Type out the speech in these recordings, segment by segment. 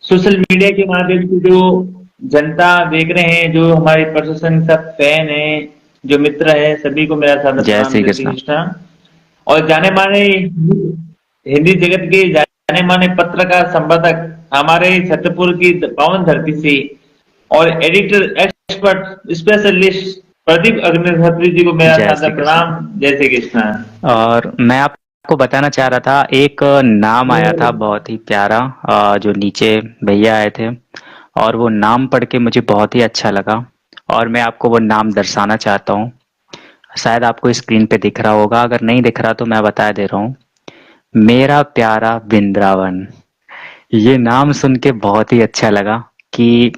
Social media के माध्यम से जो जनता देख रहे हैं, जो हमारे प्रशासन सब फैन है, जो मित्र है, सभी को मेरा सादर जय प्रणाम, श्री जय श्री कृष्ण। कृष्णा। और जाने माने हिंदी जगत के जाने माने पत्रकार संपादक हमारे छतरपुर की पावन धरती से, और editor expert specialist Pradeep Agnihotri ji को मेरा जय श्री सादर कृष्ण। प्रणाम, जय श्री कृष्णा। और मैं आपको बताना चाह रहा था, एक नाम आया था बहुत ही प्यारा, जो नीचे भैया आए थे, और वो नाम पढ़ के मुझे बहुत ही अच्छा लगा, और मैं आपको वो नाम दर्शाना चाहता हूँ। शायद आपको स्क्रीन पे दिख रहा होगा, अगर नहीं दिख रहा तो मैं बता दे रहा हूँ। मेरा प्यारा वृंदावन। ये नाम सुन के बहुत ही अच्छा लगा कि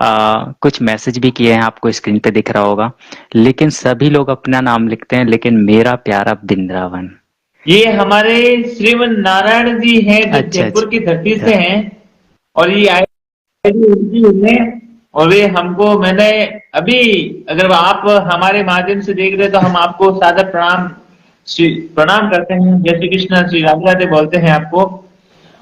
कुछ मैसेज भी किए हैं, आपको स्क्रीन पे दिख रहा होगा, लेकिन सभी लोग अपना नाम लिखते हैं, लेकिन मेरा प्यारा वृंदावन। ये हमारे श्रीमन नारायण जी हैं, जो अच्छा जयपुर की धरती अच्छा। से हैं, और ये आए भी उनकी हुई है। और वे हमको, मैंने अभी, अगर आप हमारे माध्यम से देख रहे हैं तो हम आपको सादर प्रणाम, प्रणाम करते हैं, जय श्री कृष्ण, श्री राधे राधे बोलते हैं आपको।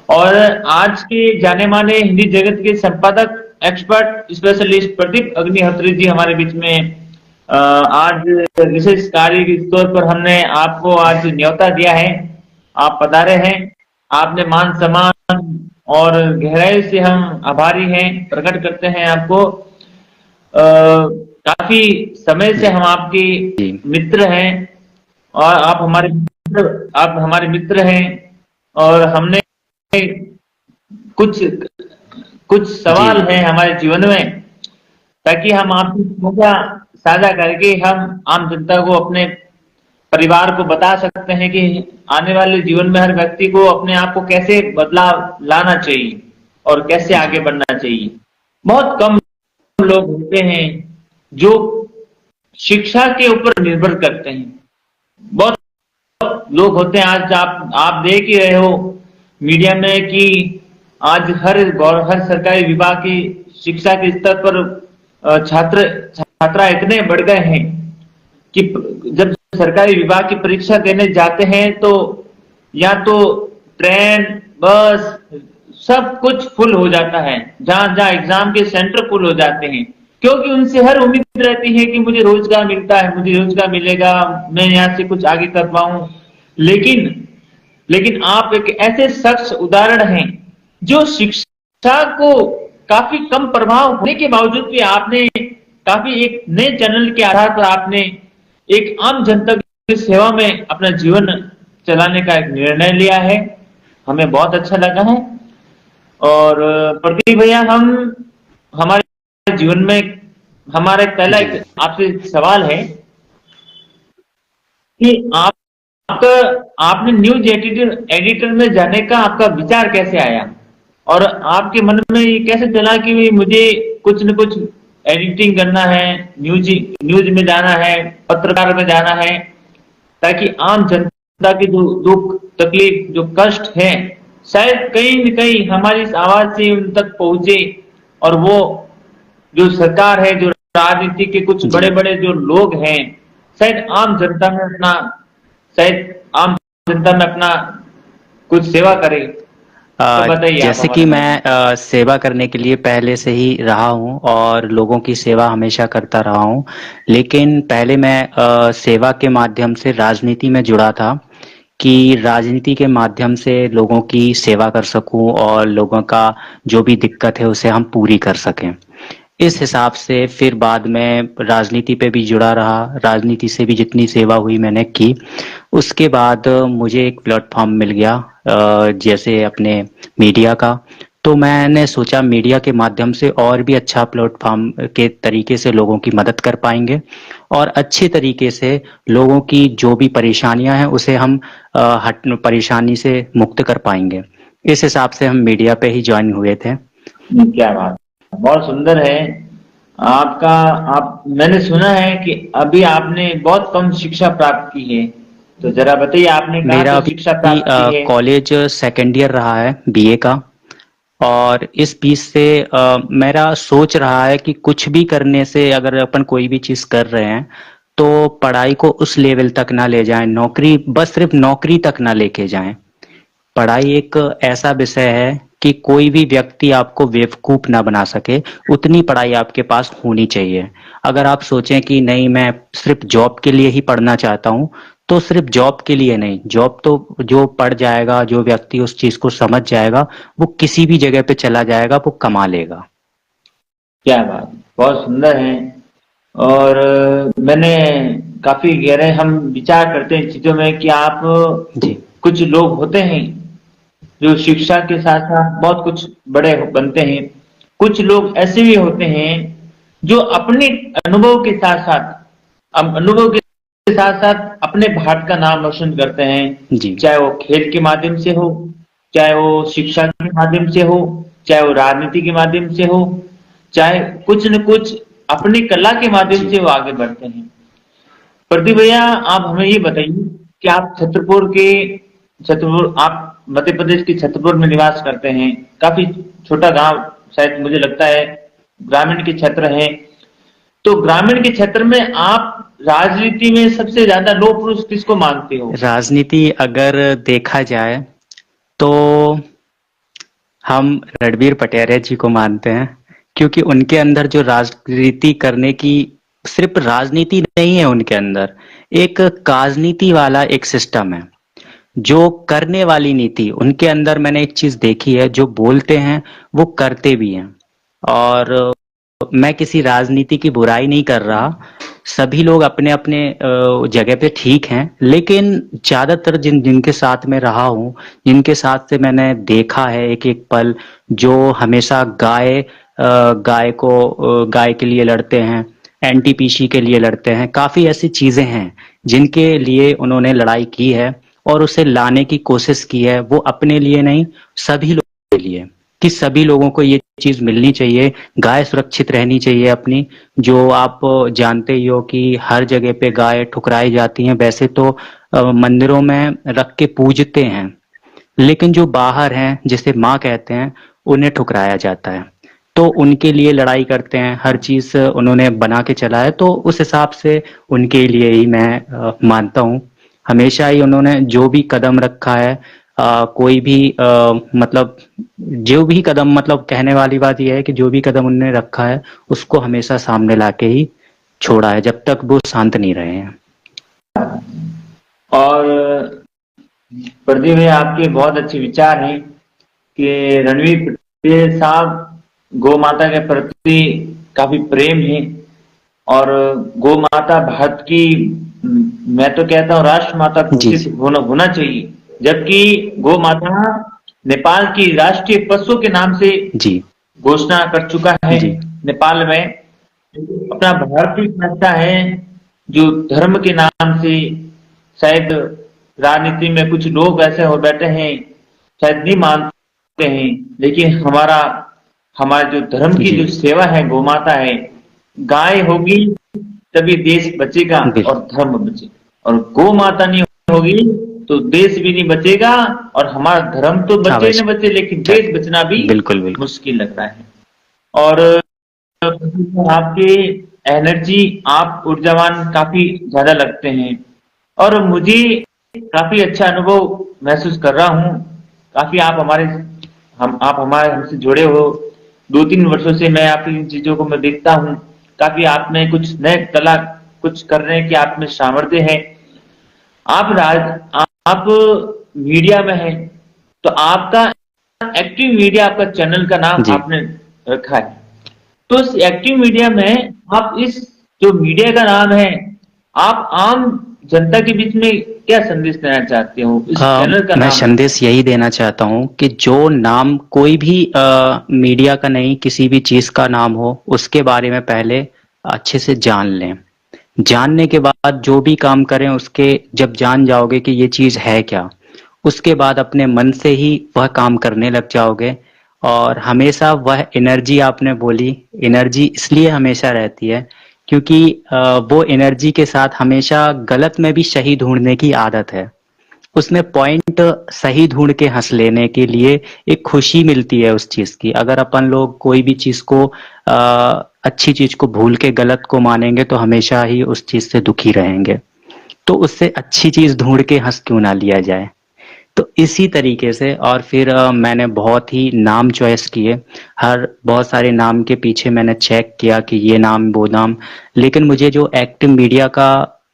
और आज के जाने माने हिंदी जगत के संपादक एक्सपर्ट स्पेशलिस्ट प्रदीप अग्निहोत्री जी हमारे बीच में आज विशेष कार्य के तौर पर हमने आपको आज न्योता दिया है। आप पधारे हैं, आपने मान सम्मान और गहराई से हम आभारी हैं, प्रकट करते हैं आपको। काफी समय से जी हम आपके जी मित्र हैं, और आप हमारे मित्र हैं। और हमने कुछ कुछ जी सवाल हैं हमारे जीवन में, ताकि हम आपसे साझा साझा करके हम आम जनता को, अपने परिवार को बता सकते हैं कि आने वाले जीवन में हर व्यक्ति को अपने आप को कैसे बदलाव लाना चाहिए और कैसे जी आगे बढ़ना चाहिए। बहुत कम लोग होते हैं जो शिक्षा के ऊपर निर्भर करते हैं। बहुत लोग होते हैं, आज आप देख ही रहे हो मीडिया में कि आज हर सरकारी विभाग की शिक्षा के स्तर पर छात्र छात्रा इतने बढ़ गए हैं कि जब सरकारी विभाग की परीक्षा देने जाते हैं तो या तो ट्रेन, बस, सब कुछ फुल हो जाता है। जहां जहां एग्जाम के सेंटर फुल हो जाते हैं, क्योंकि उनसे हर उम्मीद रहती है कि मुझे रोजगार मिलता है, मुझे रोजगार मिलेगा, मैं यहाँ से कुछ आगे कर पाऊं। लेकिन लेकिन आप एक ऐसे शख्स उदाहरण हैं, जो शिक्षा को काफी कम प्रभाव होने के बावजूद भी आपने काफी एक नए चैनल के आधार पर आपने एक आम जनता की सेवा में अपना जीवन चलाने का एक निर्णय लिया है। हमें बहुत अच्छा लगा है। और प्रदीप भैया, हम हमारे जीवन में हमारे पहला जी। एक आपसे सवाल है कि आपका आपने न्यूज एडिटर एडिटर में जाने का आपका विचार कैसे आया, और आपके मन में ये कैसे चला कि मुझे कुछ न कुछ एडिटिंग करना है, न्यूज न्यूज में जाना है, पत्रकार में जाना है, ताकि आम जनता की जो दुख तकलीफ जो कष्ट है, शायद कहीं न कहीं हमारी इस आवाज से उन तक पहुंचे। और वो जो सरकार है, जो राजनीति के कुछ जी। बड़े बड़े जो लोग हैं, शायद आम जनता में अपना शायद आम जनता में अपना कुछ सेवा करे। तो बताइए आप जैसे कि हमारे मैं माध्यम। सेवा करने के लिए पहले से ही रहा हूँ, और लोगों की सेवा हमेशा करता रहा हूँ, लेकिन पहले मैं सेवा के माध्यम से राजनीति में जुड़ा था, कि राजनीति के माध्यम से लोगों की सेवा कर सकूं और लोगों का जो भी दिक्कत है उसे हम पूरी कर सकें। इस हिसाब से फिर बाद में राजनीति पे भी जुड़ा रहा, राजनीति से भी जितनी सेवा हुई मैंने की। उसके बाद मुझे एक प्लेटफॉर्म मिल गया, जैसे अपने मीडिया का। तो मैंने सोचा मीडिया के माध्यम से और भी अच्छा प्लेटफॉर्म के तरीके से लोगों की मदद कर पाएंगे, और अच्छे तरीके से लोगों की जो भी परेशानियां हैं उसे हम हट परेशानी से मुक्त कर पाएंगे। इस हिसाब से हम मीडिया पे ही ज्वाइन हुए थे। क्या बात, बहुत सुंदर है आपका। आप, मैंने सुना है कि अभी आपने बहुत कम शिक्षा प्राप्त की है, तो जरा बताइए आपने कहाँ मेरा से शिक्षा अभी प्राप्त की है। कॉलेज सेकेंड ईयर रहा है बीए का, और इस बीच से मेरा सोच रहा है कि कुछ भी करने से, अगर अपन कोई भी चीज कर रहे हैं, तो पढ़ाई को उस लेवल तक ना ले जाएं, नौकरी बस सिर्फ नौकरी तक ना लेके जाएं। पढ़ाई एक ऐसा विषय है कि कोई भी व्यक्ति आपको बेवकूफ ना बना सके, उतनी पढ़ाई आपके पास होनी चाहिए। अगर आप सोचें कि नहीं मैं सिर्फ जॉब के लिए ही पढ़ना चाहता हूँ, तो सिर्फ जॉब के लिए नहीं, जॉब तो जो पढ़ जाएगा, जो व्यक्ति उस चीज को समझ जाएगा, वो किसी भी जगह पे चला जाएगा, वो कमा लेगा। क्या बात, बहुत सुंदर है। और मैंने काफी गहरे हम विचार करते हैं चीजों में कि आप जी। कुछ लोग होते हैं जो शिक्षा के साथ साथ बहुत कुछ बड़े बनते हैं। कुछ लोग ऐसे भी होते हैं जो अपने अनुभव के साथ साथ अनुभव के साथ साथ अपने भारत का नाम रोशन करते हैं, जी। चाहे वो खेल के माध्यम से हो, चाहे वो शिक्षा के माध्यम से हो, चाहे वो राजनीति के माध्यम से हो, चाहे कुछ न कुछ अपनी कला के माध्यम जी। से वो आगे बढ़ते हैं। प्रदीप भैया, आप हमें ये बताइए कि आप छतरपुर, आप मध्य प्रदेश के छतरपुर में निवास करते हैं। काफी छोटा गांव, शायद मुझे लगता है ग्रामीण के क्षेत्र है। तो ग्रामीण के क्षेत्र में आप राजनीति में सबसे ज्यादा लोह पुरुष किसको मानते हो? राजनीति अगर देखा जाए तो हम रणबीर पटियाला जी को मानते हैं, क्योंकि उनके अंदर जो राजनीति करने की, सिर्फ राजनीति नहीं है उनके अंदर, एक काजनीति वाला एक सिस्टम है। जो करने वाली नीति उनके अंदर मैंने एक चीज देखी है, जो बोलते हैं वो करते भी हैं। और मैं किसी राजनीति की बुराई नहीं कर रहा, सभी लोग अपने अपने जगह पे ठीक हैं, लेकिन ज्यादातर जिनके साथ में रहा हूँ, जिनके साथ से मैंने देखा है एक एक पल, जो हमेशा गाय के लिए लड़ते हैं, एनटीपीसी के लिए लड़ते हैं, काफी ऐसी चीजें हैं जिनके लिए उन्होंने लड़ाई की है और उसे लाने की कोशिश की है। वो अपने लिए नहीं, सभी लोगों के लिए, कि सभी लोगों को ये चीज मिलनी चाहिए, गाय सुरक्षित रहनी चाहिए अपनी। जो आप जानते ही हो कि हर जगह पे गाय ठुकराई जाती हैं, वैसे तो मंदिरों में रख के पूजते हैं, लेकिन जो बाहर हैं, जिसे माँ कहते हैं, उन्हें ठुकराया जाता है। तो उनके लिए लड़ाई करते हैं, हर चीज उन्होंने बना के चला है, तो उस हिसाब से उनके लिए ही मैं मानता हूँ। हमेशा ही उन्होंने जो भी कदम रखा है, कोई भी मतलब जो भी कदम, मतलब कहने वाली बात यह है कि जो भी कदम उन्होंने रखा है उसको हमेशा सामने लाके ही छोड़ा है, जब तक वो शांत नहीं रहे हैं। और प्रदीप भैया, आपके बहुत अच्छे विचार हैं कि रणवीर पटेल साहब गौ माता के प्रति काफी प्रेम है। और गौ माता भारत की, मैं तो कहता हूँ राष्ट्र माता घोषित होना चाहिए। जबकि गौ माता नेपाल की राष्ट्रीय पशु के नाम से जी। घोषणा कर चुका है जी। नेपाल में। अपना भारतीय संस्था है जो धर्म के नाम से, शायद राजनीति में कुछ लोग ऐसे हो बैठे हैं शायद नहीं मानते हैं, लेकिन हमारा जो धर्म की जो सेवा है, गौ माता है, गाय होगी तभी देश बचेगा और धर्म बचेगा। और गौ माता नहीं होगी तो देश भी नहीं बचेगा और हमारा धर्म तो बचे न बचे, लेकिन देश बचना भी बिल्कुल मुश्किल लग रहा है। और आपके एनर्जी, आप ऊर्जावान काफी ज्यादा लगते हैं और मुझे काफी अच्छा अनुभव महसूस कर रहा हूँ। काफी आप हमसे जुड़े हो। 2-3 वर्षों से मैं आपकी इन चीजों को मैं देखता हूँ। काफी आप में कुछ नए कला कुछ करने की आप में सामर्थ्य है। आप मीडिया में हैं, तो आपका एक्टिव मीडिया, आपका चैनल का नाम आपने रखा है। तो इस एक्टिव मीडिया में आप, इस जो मीडिया का नाम है, आप आम जनता के बीच में क्या संदेश देना चाहते हो? इस चैनल का मैं नाम संदेश यही देना चाहता हूँ कि जो नाम कोई भी मीडिया का नहीं, किसी भी चीज का नाम हो, उसके बारे में पहले अच्छे से जान लें। जानने के बाद जो भी काम करें, उसके जब जान जाओगे कि ये चीज है क्या, उसके बाद अपने मन से ही वह काम करने लग जाओगे। और हमेशा वह एनर्जी, आपने बोली एनर्जी, इसलिए हमेशा रहती है क्योंकि वो एनर्जी के साथ हमेशा गलत में भी सही ढूंढने की आदत है। उसमें पॉइंट सही ढूंढ के हंस लेने के लिए एक खुशी मिलती है उस चीज की। अगर अपन लोग कोई भी चीज को, अच्छी चीज को भूल के गलत को मानेंगे, तो हमेशा ही उस चीज से दुखी रहेंगे। तो उससे अच्छी चीज ढूंढ के हंस क्यों ना लिया जाए। तो इसी तरीके से और फिर मैंने बहुत ही नाम चॉइस किए, हर बहुत सारे नाम के पीछे मैंने चेक किया कि ये नाम वो नाम, लेकिन मुझे जो एक्टिव मीडिया का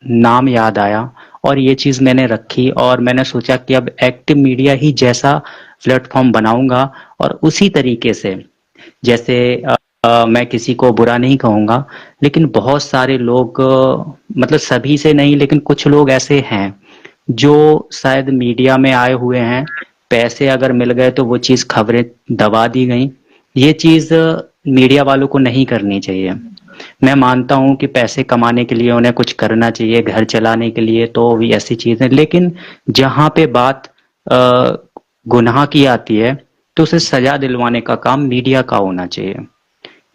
नाम याद आया और ये चीज़ मैंने रखी और मैंने सोचा कि अब एक्टिव मीडिया ही जैसा प्लेटफॉर्म बनाऊंगा और उसी तरीके से जैसे मैं किसी को बुरा नहीं कहूँगा, लेकिन बहुत सारे लोग मतलब सभी से नहीं लेकिन कुछ लोग ऐसे हैं जो शायद मीडिया में आए हुए हैं, पैसे अगर मिल गए तो वो चीज़ खबरें दबा दी गई। ये चीज़ मीडिया वालों को नहीं करनी चाहिए। मैं मानता हूँ कि पैसे कमाने के लिए उन्हें कुछ करना चाहिए, घर चलाने के लिए तो भी ऐसी चीज़ें, लेकिन जहाँ पे बात अ, गुनाह की आती है तो उसे सजा दिलवाने का काम मीडिया का होना चाहिए,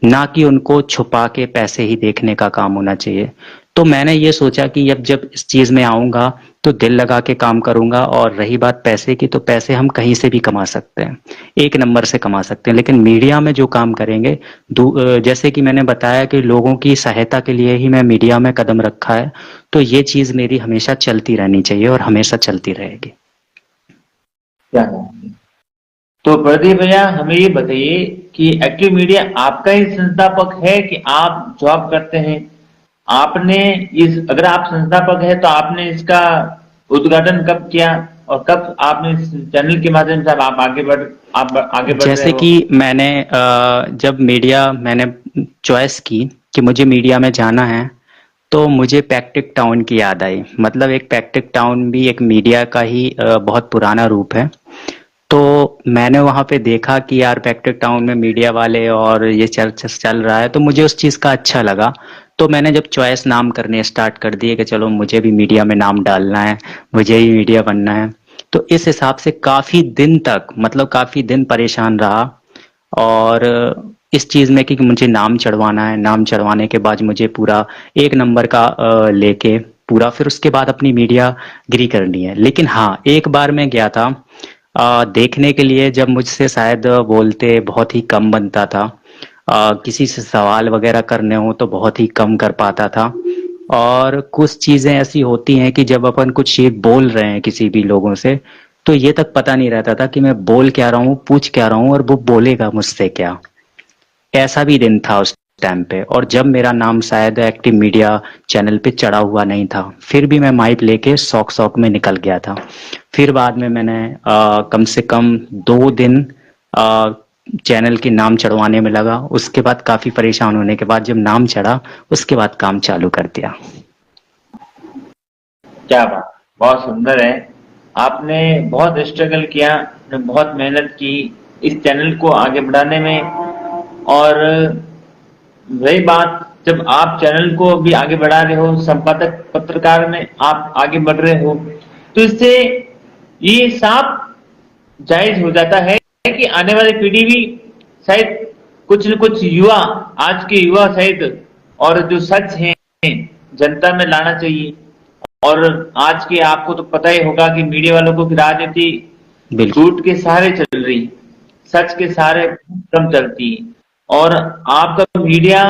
ना कि उनको छुपा के पैसे ही देखने का काम होना चाहिए। तो मैंने ये सोचा कि अब जब इस चीज में आऊंगा तो दिल लगा के काम करूंगा, और रही बात पैसे की, तो पैसे हम कहीं से भी कमा सकते हैं, एक नंबर से कमा सकते हैं, लेकिन मीडिया में जो काम करेंगे जैसे कि मैंने बताया कि लोगों की सहायता के लिए ही मैं मीडिया में कदम रखा है, तो ये चीज मेरी हमेशा चलती रहनी चाहिए और हमेशा चलती रहेगी। क्या बात है। तो प्रदीप भैया हमें ये बताइए कि एक्टिव मीडिया आपका ही संस्थापक है कि आप जॉब करते हैं? आपने इस अगर आप संस्थापक है तो आपने इसका उद्घाटन कब किया और कब आपने इस चैनल के माध्यम से अब आप आगे बढ़ रहे जैसे हो? कि मैंने जब मीडिया मैंने चॉइस की कि मुझे मीडिया में जाना है, तो मुझे पैक्टिक टाउन की याद आई। मतलब एक पैक्टिक टाउन भी एक मीडिया का ही बहुत पुराना रूप है। तो मैंने वहाँ पे देखा कि यार पैक्टिक टाउन में मीडिया वाले और ये चल चल रहा है, तो मुझे उस चीज़ का अच्छा लगा। तो मैंने जब चॉइस नाम करने स्टार्ट कर दिए कि चलो मुझे भी मीडिया में नाम डालना है, मुझे ही मीडिया बनना है, तो इस हिसाब से काफ़ी दिन तक, मतलब काफ़ी दिन परेशान रहा। और इस चीज़ में कि मुझे नाम चढ़वाना है, नाम चढ़वाने के बाद मुझे पूरा एक नंबर का लेके पूरा फिर उसके बाद अपनी मीडिया गिरी करनी है। लेकिन हाँ, एक बार मैं गया था देखने के लिए, जब मुझसे शायद बोलते बहुत ही कम बनता था, किसी से सवाल वगैरह करने हो तो बहुत ही कम कर पाता था। और कुछ चीज़ें ऐसी होती हैं कि जब अपन कुछ ये बोल रहे हैं किसी भी लोगों से, तो ये तक पता नहीं रहता था कि मैं बोल क्या रहा हूँ, पूछ क्या रहा हूँ और वो बोलेगा मुझसे क्या। ऐसा भी दिन था उस टाइम पे। और जब मेरा नाम शायद एक्टिव मीडिया चैनल पे चढ़ा हुआ नहीं था, फिर भी मैं माइक लेके शौक शौक में निकल गया था। फिर बाद में मैंने कम से कम 2 दिन चैनल के नाम चढ़वाने में लगा। उसके बाद काफी परेशान होने के बाद जब नाम चढ़ा, उसके बाद काम चालू कर दिया। क्या बात, बहुत सुंदर है। आपने बहुत स्ट्रगल किया, आपने बहुत मेहनत की इस चैनल को आगे बढ़ाने में। और रही बात, जब आप चैनल को भी आगे बढ़ा रहे हो, संपादक पत्रकार में आप आगे बढ़ रहे हो, तो इससे ये साफ जायज हो जाता है कि आने वाली पीढ़ी भी शायद कुछ न कुछ युवा, आज के युवा शायद, और जो सच है जनता में लाना चाहिए। और आज के आपको तो पता ही होगा कि मीडिया वालों को की राजनीति बिल्कुल। झूठ के सहारे चल रही, सच के सहारे कम चलती है। और आपका मीडिया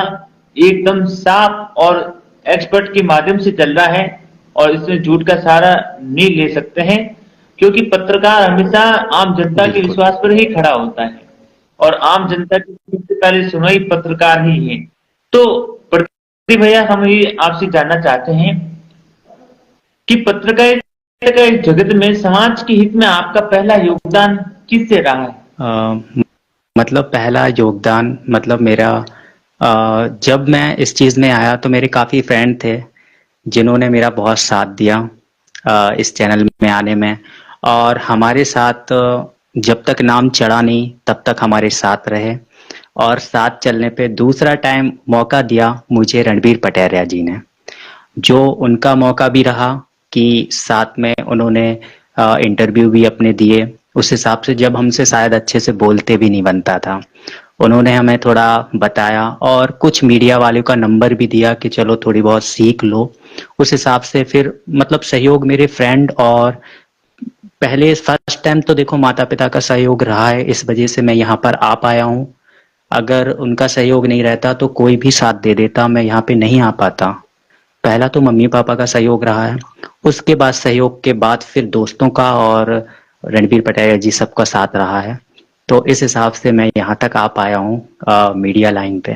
एकदम साफ और एक्सपर्ट के माध्यम से चल रहा है, और इसमें झूठ का सहारा नहीं ले सकते हैं, क्योंकि पत्रकार हमेशा आम जनता के बिल्कुल। विश्वास पर ही खड़ा होता है, और आम जनता की सबसे पहले सुनवाई पत्रकार ही है। तो प्रदीप भैया, हम ये आपसे जानना चाहते हैं कि पत्रकारिता के इस जगत में समाज के हित में आपका पहला योगदान किससे रहा है? मतलब पहला योगदान, मतलब मेरा जब मैं इस चीज़ में आया तो मेरे काफ़ी फ्रेंड थे जिन्होंने मेरा बहुत साथ दिया इस चैनल में आने में। और हमारे साथ जब तक नाम चढ़ा नहीं तब तक हमारे साथ रहे। और साथ चलने पे दूसरा टाइम मौका दिया मुझे रणबीर पटेरिया जी ने, जो उनका मौका भी रहा कि साथ में उन्होंने इंटरव्यू भी अपने दिए। उस हिसाब से जब हमसे शायद अच्छे से बोलते भी नहीं बनता था, उन्होंने हमें थोड़ा बताया और कुछ मीडिया वालों का नंबर भी दिया कि चलो थोड़ी बहुत सीख लो। उस हिसाब से फिर मतलब सहयोग मेरे फ्रेंड और पहले फर्स्ट टाइम तो देखो माता पिता का सहयोग रहा है, इस वजह से मैं यहाँ पर आ पाया हूँ। अगर उनका सहयोग नहीं रहता तो कोई भी साथ दे देता, मैं यहाँ पे नहीं आ पाता। पहला तो मम्मी पापा का सहयोग रहा है, उसके बाद सहयोग के बाद फिर दोस्तों का और रणबीर पटेल जी सबका साथ रहा है। तो इस हिसाब से मैं यहाँ तक आ पाया हूँ मीडिया लाइन पे।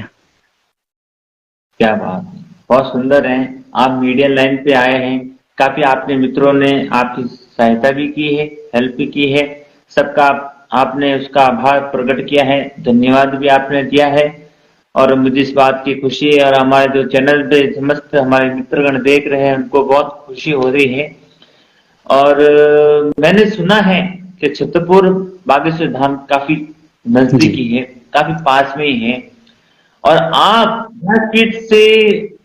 क्या बात है, बहुत सुंदर है। आप मीडिया लाइन पे आए हैं, काफी आपने मित्रों ने आपकी सहायता भी की है, हेल्प भी की है, सबका आपने उसका आभार प्रकट किया है, धन्यवाद भी आपने दिया है। और मुझे इस बात की खुशी है, और हमारे जो चैनल पे समस्त हमारे मित्रगण देख रहे हैं उनको बहुत खुशी हो रही है। और मैंने सुना है कि छतरपुर बागेश्वर धाम काफी जी। नजदीकी है, काफी पास में ही है। और आप यह फील्ड से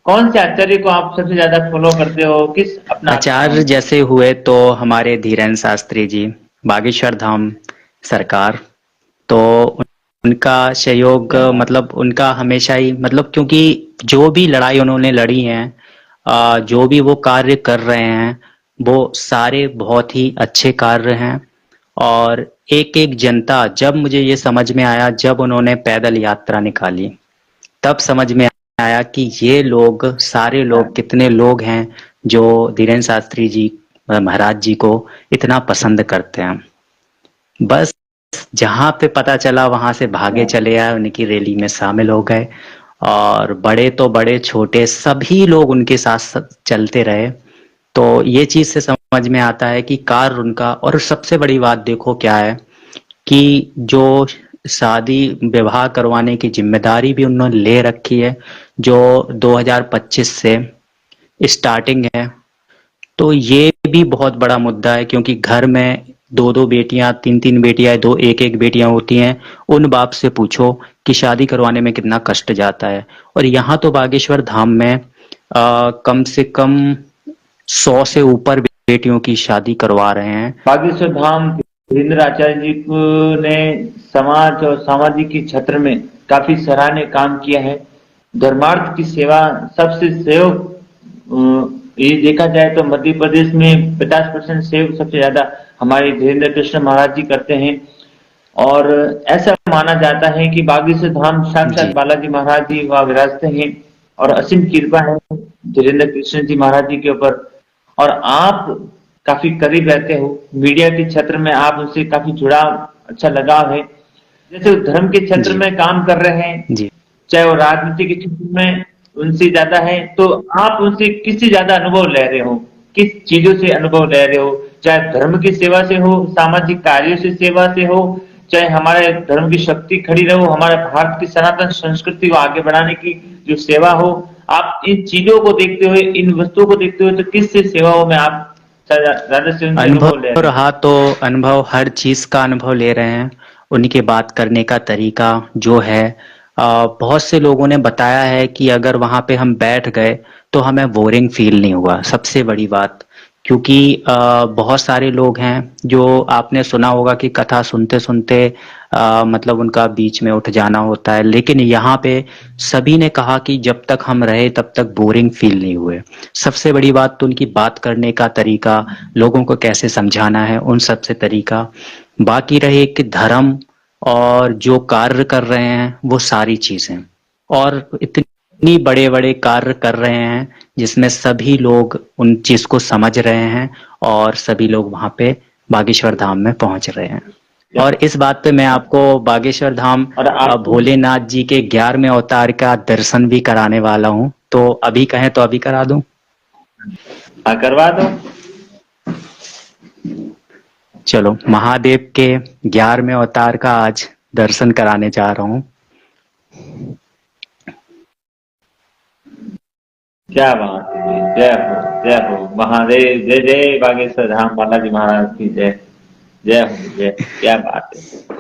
कौन से आचार्य को आप सबसे ज्यादा फॉलो करते हो, किस अपना आचार्य जैसे हुए तो हमारे धीरेन्द्र शास्त्री जी, बागेश्वर धाम सरकार। तो उनका सहयोग, क्या बात। मतलब उनका हमेशा ही, मतलब क्योंकि जो भी लड़ाई उन्होंने लड़ी है, जो भी वो कार्य कर रहे हैं, वो सारे बहुत ही अच्छे कार्य हैं। और एक एक जनता, जब मुझे ये समझ में आया, जब उन्होंने पैदल यात्रा निकाली, तब समझ में आया कि ये लोग, सारे लोग, कितने लोग हैं जो धीरेन्द्र शास्त्री जी महाराज जी को इतना पसंद करते हैं। बस जहाँ पे पता चला वहां से भागे चले आए, उनकी रैली में शामिल हो गए, और बड़े तो बड़े, छोटे सभी लोग उनके साथ चलते रहे। तो ये चीज से समझ में आता है कि कार्य उनका, और सबसे बड़ी बात देखो क्या है कि जो शादी विवाह करवाने की जिम्मेदारी भी उन्होंने ले रखी है, जो 2025 से स्टार्टिंग है। तो ये भी बहुत बड़ा मुद्दा है, क्योंकि घर में दो दो बेटियां, तीन तीन बेटियां, दो एक एक बेटियां होती हैं। उन बाप से पूछो कि शादी करवाने में कितना कष्ट जाता है। और यहाँ तो बागेश्वर धाम में कम से कम 100 से ऊपर बेटियों की शादी करवा रहे हैं। बागेश्वर धाम धीरेन्द्र आचार्य जी ने समाज और सामाजिक के क्षेत्र में काफी सराहनीय काम किया है। धर्मार्थ की सेवा सबसे सहयोग, ये देखा जाए तो मध्य प्रदेश में 50% सेव सबसे ज्यादा हमारे धीरेन्द्र कृष्ण महाराज जी करते हैं। और ऐसा माना जाता है कि बागेश्वर धाम साक्षात जी। बालाजी महाराज जी वहाँ विराजते हैं, और असीम कृपा है धीरेन्द्र कृष्ण जी महाराज जी के ऊपर। और आप काफी करीब रहते हो, मीडिया के क्षेत्र में आप उनसे काफी जुड़ाव, अच्छा लगाव है। जैसे वो धर्म के क्षेत्र जी। में काम कर रहे हैं, जी। चाहे वो राजनीति के क्षेत्र में उनसे ज्यादा है, तो आप उनसे किससे ज्यादा अनुभव ले रहे हो, किस चीजों से अनुभव ले रहे हो? चाहे धर्म की सेवा से हो, सामाजिक कार्यों से सेवा से हो, चाहे हमारे धर्म की शक्ति खड़ी रहो, हमारे भारत की सनातन संस्कृति को आगे बढ़ाने की जो सेवा हो, आप इन चीजों को देखते हुए, इन वस्तुओं को देखते हुए, तो किससे सेवाओं में आप ज्यादा से उनसे अनुभव ले अनुभव रहे रहा तो अनुभव, हर चीज का अनुभव ले रहे हैं। उनके बात करने का तरीका जो है, बहुत से लोगों ने बताया है कि अगर वहां पे हम बैठ गए तो हमें बोरिंग फील नहीं हुआ, सबसे बड़ी बात। क्योंकि बहुत सारे लोग हैं जो, आपने सुना होगा कि कथा सुनते सुनते मतलब उनका बीच में उठ जाना होता है, लेकिन यहाँ पे सभी ने कहा कि जब तक हम रहे तब तक बोरिंग फील नहीं हुए। सबसे बड़ी बात तो उनकी बात करने का तरीका, लोगों को कैसे समझाना है, उन सब से तरीका। बाकी रहे कि धर्म और जो कार्य कर रहे हैं वो सारी चीजें, और इतनी बड़े बड़े कार्य कर रहे हैं जिसमें सभी लोग उन चीज को समझ रहे हैं, और सभी लोग वहां पे बागेश्वर धाम में पहुंच रहे हैं। और इस बात पे मैं आपको बागेश्वर धाम और आपको भोलेनाथ जी के 11वें अवतार का दर्शन भी कराने वाला हूँ। तो अभी कहें तो अभी करा दूं? करवा दो। चलो, महादेव के 11वें अवतार का आज दर्शन कराने जा रहा हूँ। क्या बात है, जय हो जय हो महादेव, जय जय बागेश्वर धाम बालाजी महाराज की जय। जय हो जय, क्या बात है।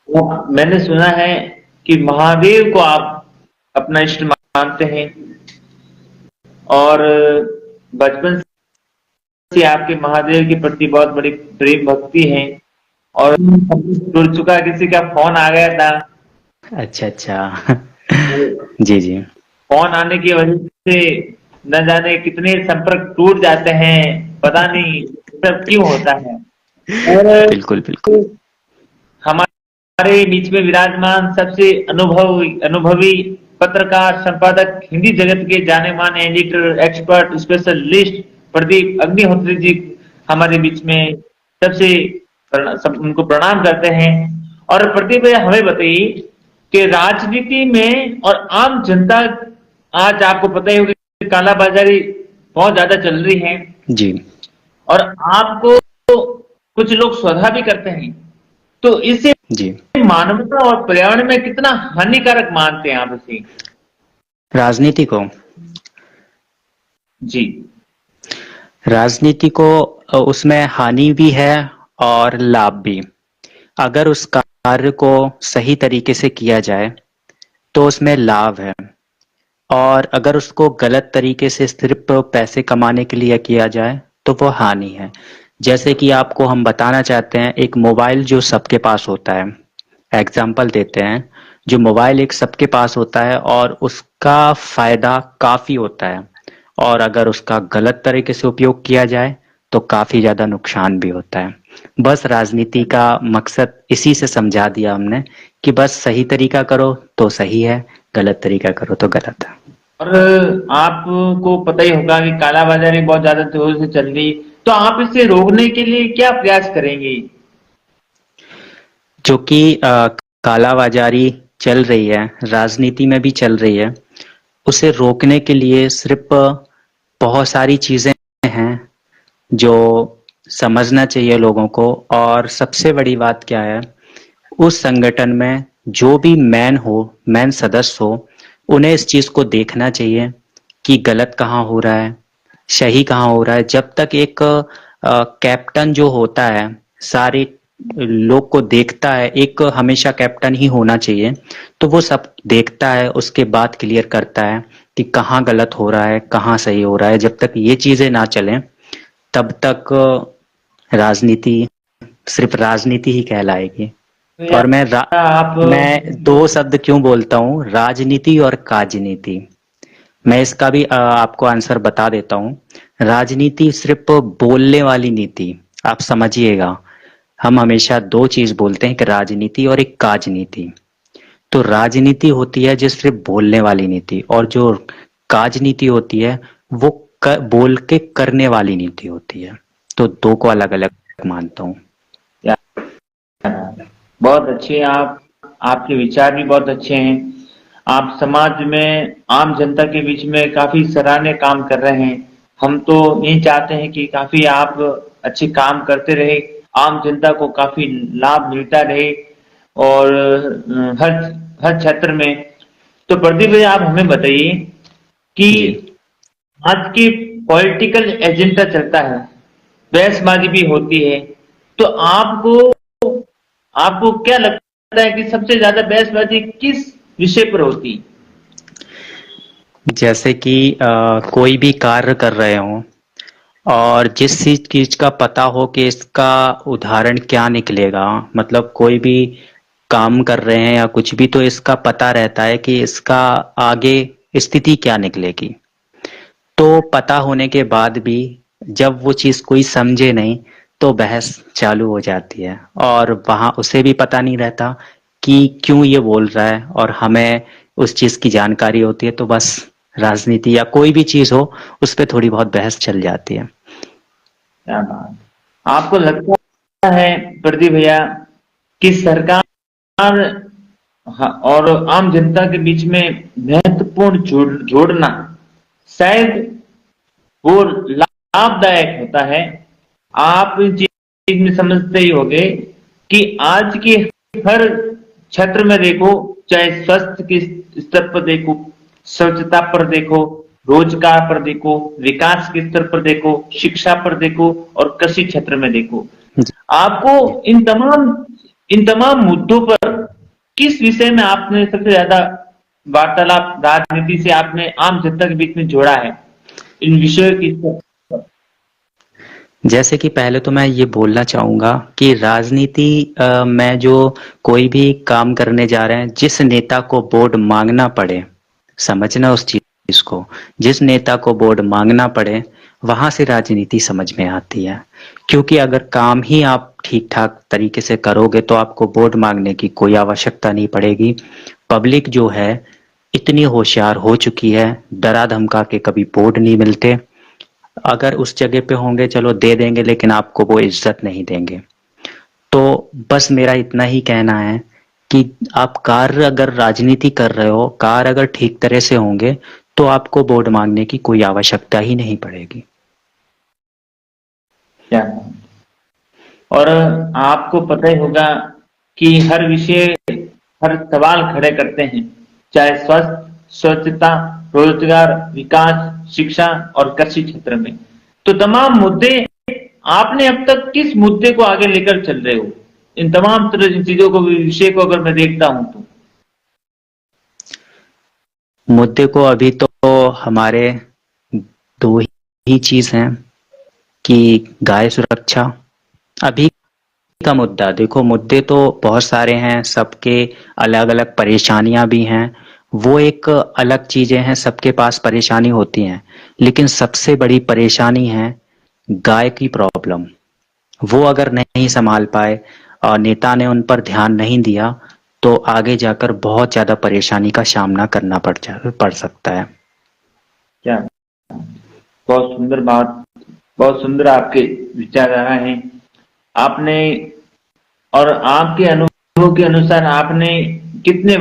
वो मैंने सुना है कि महादेव को आप अपना इष्ट मानते हैं, और बचपन से आपके महादेव के प्रति बहुत बड़ी प्रेम भक्ति है। और जुड़ चुका, किसी का फोन आ गया था, अच्छा अच्छा। जी जी। फोन आने की वजह से न जाने कितने संपर्क टूट जाते हैं, पता नहीं सब क्यों होता है। और बिल्कुल बिल्कुल। हमारे बीच में विराजमान सबसे अनुभवी पत्रकार, संपादक, हिंदी जगत के जाने माने editor, expert, specialist Pradeep Agnihotri ji हमारे बीच में सबसे सब उनको प्रणाम करते हैं। और प्रदीप भैया हमें बताइए कि राजनीति में और आम जनता, आज आपको पता ही होगा कि कालाबाजारी बहुत ज्यादा चल रही है, जी, और आपको कुछ लोग स्वतः भी करते हैं, तो इससे जी। मानवता और पर्यावरण में कितना हानिकारक मानते हैं आप इसे? राजनीति को जी। राजनीति को उसमें हानि भी है और लाभ भी। अगर उस कार्य को सही तरीके से किया जाए तो उसमें लाभ है, और अगर उसको गलत तरीके से सिर्फ पैसे कमाने के लिए किया जाए तो वो हानि है। जैसे कि आपको हम बताना चाहते हैं, एक मोबाइल जो सबके पास होता है, एग्जाम्पल देते हैं, जो मोबाइल एक सबके पास होता है और उसका फायदा काफी होता है, और अगर उसका गलत तरीके से उपयोग किया जाए तो काफी ज्यादा नुकसान भी होता है। बस राजनीति का मकसद इसी से समझा दिया हमने कि बस सही तरीका करो तो सही है, गलत तरीका करो तो गलत है। और आपको पता ही होगा कि कालाबाजारी बहुत ज्यादा जोर से चल रही, तो आप इसे रोकने के लिए क्या प्रयास करेंगे? जो कि कालाबाजारी चल रही है, राजनीति में भी चल रही है, उसे रोकने के लिए सिर्फ बहुत सारी चीजें हैं जो समझना चाहिए लोगों को। और सबसे बड़ी बात क्या है, उस संगठन में जो भी मैन सदस्य हो, उन्हें इस चीज को देखना चाहिए कि गलत कहाँ हो रहा है, सही कहाँ हो रहा है। जब तक एक कैप्टन जो होता है सारे लोग को देखता है, एक हमेशा कैप्टन ही होना चाहिए, तो वो सब देखता है, उसके बाद क्लियर करता है कि कहाँ गलत हो रहा है कहाँ सही हो रहा है। जब तक ये चीजें ना चलें तब तक राजनीति सिर्फ राजनीति ही कहलाएगी। तो और आप मैं दो शब्द क्यों बोलता हूँ, राजनीति और काजनीति। मैं इसका भी आपको आंसर बता देता हूँ। राजनीति सिर्फ बोलने वाली नीति, आप समझिएगा। हम हमेशा दो चीज बोलते हैं, एक राजनीति और एक काजनीति। तो राजनीति होती है जो सिर्फ बोलने वाली नीति, और जो काजनीति होती है वो बोल के करने वाली नीति होती है। तो दो को अलग अलग मानता हूँ। बहुत अच्छे, आप आपके विचार भी बहुत अच्छे हैं। आप समाज में आम जनता के बीच में काफी सराहनीय काम कर रहे हैं। हम तो यही चाहते हैं कि काफी आप अच्छे काम करते रहे, आम जनता को काफी लाभ मिलता रहे, और हर हर क्षेत्र में। तो प्रदीप भाई आप हमें बताइए कि जी। आज की पॉलिटिकल एजेंडा चलता है, बहसबाजी भी होती है, तो आपको आपको क्या लगता है कि सबसे ज्यादा बहसबाजी किस विषय पर होती? जैसे कि कोई भी कार्य कर रहे हो और जिस चीज का पता हो कि इसका उदाहरण क्या निकलेगा, मतलब कोई भी काम कर रहे हैं या कुछ भी, तो इसका पता रहता है कि इसका आगे स्थिति क्या निकलेगी। तो पता होने के बाद भी जब वो चीज कोई समझे नहीं तो बहस चालू हो जाती है, और वहां उसे भी पता नहीं रहता कि क्यों ये बोल रहा है, और हमें उस चीज की जानकारी होती है, तो बस राजनीति या कोई भी चीज हो उस पर थोड़ी बहुत बहस चल जाती है। क्या बात, आपको लगता है प्रदीप भैया कि सरकार और आम जनता के बीच में महत्वपूर्ण जोड़ना शायद वो लाभदायक होता है? आप इस चीज में समझते ही होंगे कि आज की हर क्षेत्र में देखो, चाहे स्वास्थ्य के स्तर पर देखो, स्वच्छता पर देखो, रोजगार पर देखो, विकास के स्तर पर देखो, शिक्षा पर देखो, और कृषि क्षेत्र में देखो, आपको इन तमाम मुद्दों पर किस विषय में आपने सबसे ज्यादा वार्तालाप राजनीति से आपने आम जनता के बीच में जोड़ा है, इन विषयों की? जैसे कि पहले तो मैं ये बोलना चाहूंगा कि राजनीति में जो कोई भी काम करने जा रहे हैं, जिस नेता को वोट मांगना पड़े, समझना उस चीज को, जिस नेता को वोट मांगना पड़े वहां से राजनीति समझ में आती है। क्योंकि अगर काम ही आप ठीक ठाक तरीके से करोगे तो आपको वोट मांगने की कोई आवश्यकता नहीं पड़ेगी। पब्लिक जो है इतनी होशियार हो चुकी है, डरा धमका के कभी वोट नहीं मिलते। अगर उस जगह पे होंगे चलो दे देंगे, लेकिन आपको वो इज्जत नहीं देंगे। तो बस मेरा इतना ही कहना है कि आप कार्य अगर राजनीति कर रहे हो, कार्य अगर ठीक तरह से होंगे, तो आपको वोट मांगने की कोई आवश्यकता ही नहीं पड़ेगी। क्या और आपको पता ही होगा कि हर विषय, हर सवाल खड़े करते हैं, चाहे स्वास्थ्य, स्वच्छता, रोजगार, विकास, शिक्षा और कृषि क्षेत्र में। तो तमाम मुद्दे, आपने अब तक किस मुद्दे को आगे लेकर चल रहे हो? इन तमाम तरह की चीजों को, विषय को अगर मैं देखता हूं तो। मुद्दे को अभी तो हमारे दो ही चीज हैं कि गाय सुरक्षा। अभी का मुद्दा देखो, मुद्दे तो बहुत सारे हैं, सबके अलग अलग परेशानियां भी हैं। वो एक अलग चीजें हैं, सबके पास परेशानी होती हैं, लेकिन सबसे बड़ी परेशानी है गाय की प्रॉब्लम। वो अगर नहीं संभाल पाए और नेता ने उन पर ध्यान नहीं दिया, तो आगे जाकर बहुत ज्यादा परेशानी का सामना करना पड़ सकता है। क्या बहुत सुंदर बात, बहुत सुंदर आपके विचारधारा हैं। आपने, और आपके अनुभव के अनुसार आपने कितने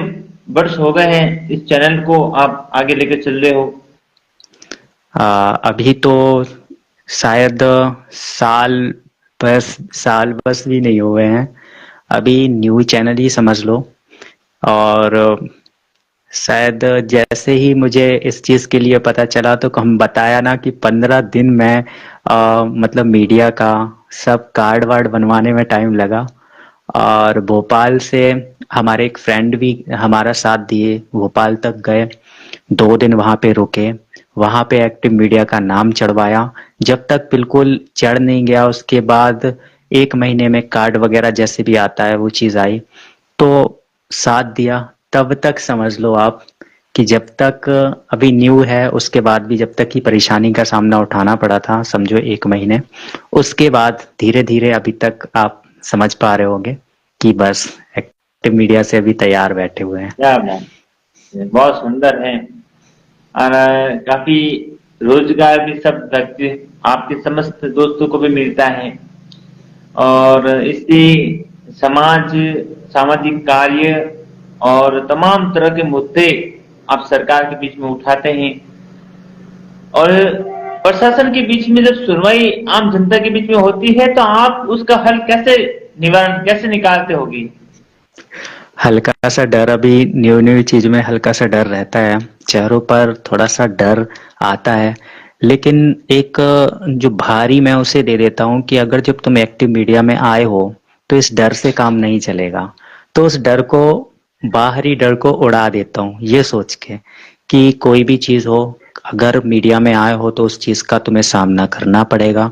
वर्ष हो गए हैं इस चैनल को आप आगे लेकर चल रहे हो? अभी तो शायद साल साल बस भी नहीं हुए हैं। अभी न्यूज चैनल ही समझ लो। और शायद जैसे ही मुझे इस चीज के लिए पता चला, तो हम बताया ना कि 15 दिन में मतलब मीडिया का सब कार्ड वार्ड बनवाने में टाइम लगा। और भोपाल से हमारे एक फ्रेंड भी हमारा साथ दिए, भोपाल तक गए, 2 दिन वहां पे रुके, वहां पे एक्टिव मीडिया का नाम चढ़वाया। जब तक बिल्कुल चढ़ नहीं गया, उसके बाद 1 महीने में कार्ड वगैरह जैसे भी आता है वो चीज आई, तो साथ दिया। तब तक समझ लो आप कि जब तक अभी न्यू है, उसके बाद भी जब तक की परेशानी का सामना उठाना पड़ा था, समझो 1 महीने। उसके बाद धीरे धीरे अभी तक आप समझ पा रहे होंगे कि बस एक्टिव मीडिया से अभी तैयार बैठे हुए हैं। क्या बात है, बहुत सुंदर है। और काफी रोजगार भी सब व्यक्ति, आपके समस्त दोस्तों को भी मिलता है। और इससे समाज, सामाजिक कार्य और तमाम तरह के मुद्दे आप सरकार के बीच में उठाते हैं। और प्रशासन के बीच में जब सुनवाई आम जनता के बीच में होती है, तो आप उसका हल कैसे, निवारण कैसे निकालते होगी? हल्का सा डर, अभी न्यू न्यू चीज में हल्का सा डर रहता है, चेहरों पर थोड़ा सा डर आता है। लेकिन एक जो भारी मैं उसे दे देता हूँ कि अगर जब तुम एक्टिव मीडिया में आए हो, तो इस डर से काम नहीं चलेगा। तो उस डर को, बाहरी डर को उड़ा देता हूँ ये सोच के कि कोई भी चीज हो, अगर मीडिया में आए हो तो उस चीज का तुम्हें सामना करना पड़ेगा।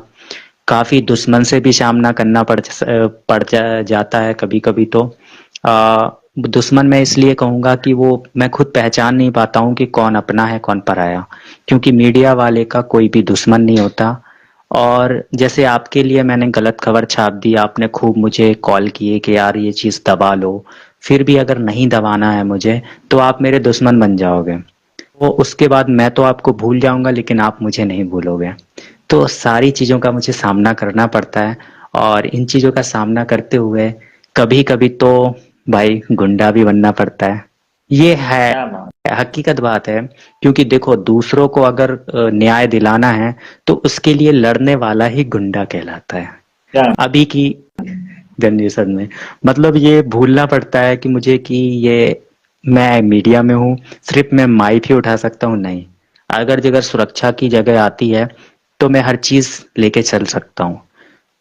काफी दुश्मन से भी सामना करना जाता है कभी कभी। तो दुश्मन मैं इसलिए कहूंगा कि वो मैं खुद पहचान नहीं पाता हूँ कि कौन अपना है कौन पराया, क्योंकि मीडिया वाले का कोई भी दुश्मन नहीं होता। और जैसे आपके लिए मैंने गलत खबर छाप दी, आपने खूब मुझे कॉल किए कि यार ये चीज दबा लो, फिर भी अगर नहीं दबाना है मुझे, तो आप मेरे दुश्मन बन जाओगे। वो उसके बाद मैं तो आपको भूल जाऊंगा, लेकिन आप मुझे नहीं भूलोगे। तो सारी चीजों का मुझे सामना करना पड़ता है। और इन चीजों का सामना करते हुए कभी कभी तो भाई गुंडा भी बनना पड़ता है। ये है, क्या बात। हकीकत बात है। क्योंकि देखो, दूसरों को अगर न्याय दिलाना है, तो उसके लिए लड़ने वाला ही गुंडा कहलाता है क्या अभी की जनरेशन में। मतलब ये भूलना पड़ता है कि मुझे कि ये मैं मीडिया में हूँ, सिर्फ मैं माइक ही उठा सकता हूँ, नहीं। अगर सुरक्षा की जगह आती है, तो मैं हर चीज लेके चल सकता हूँ।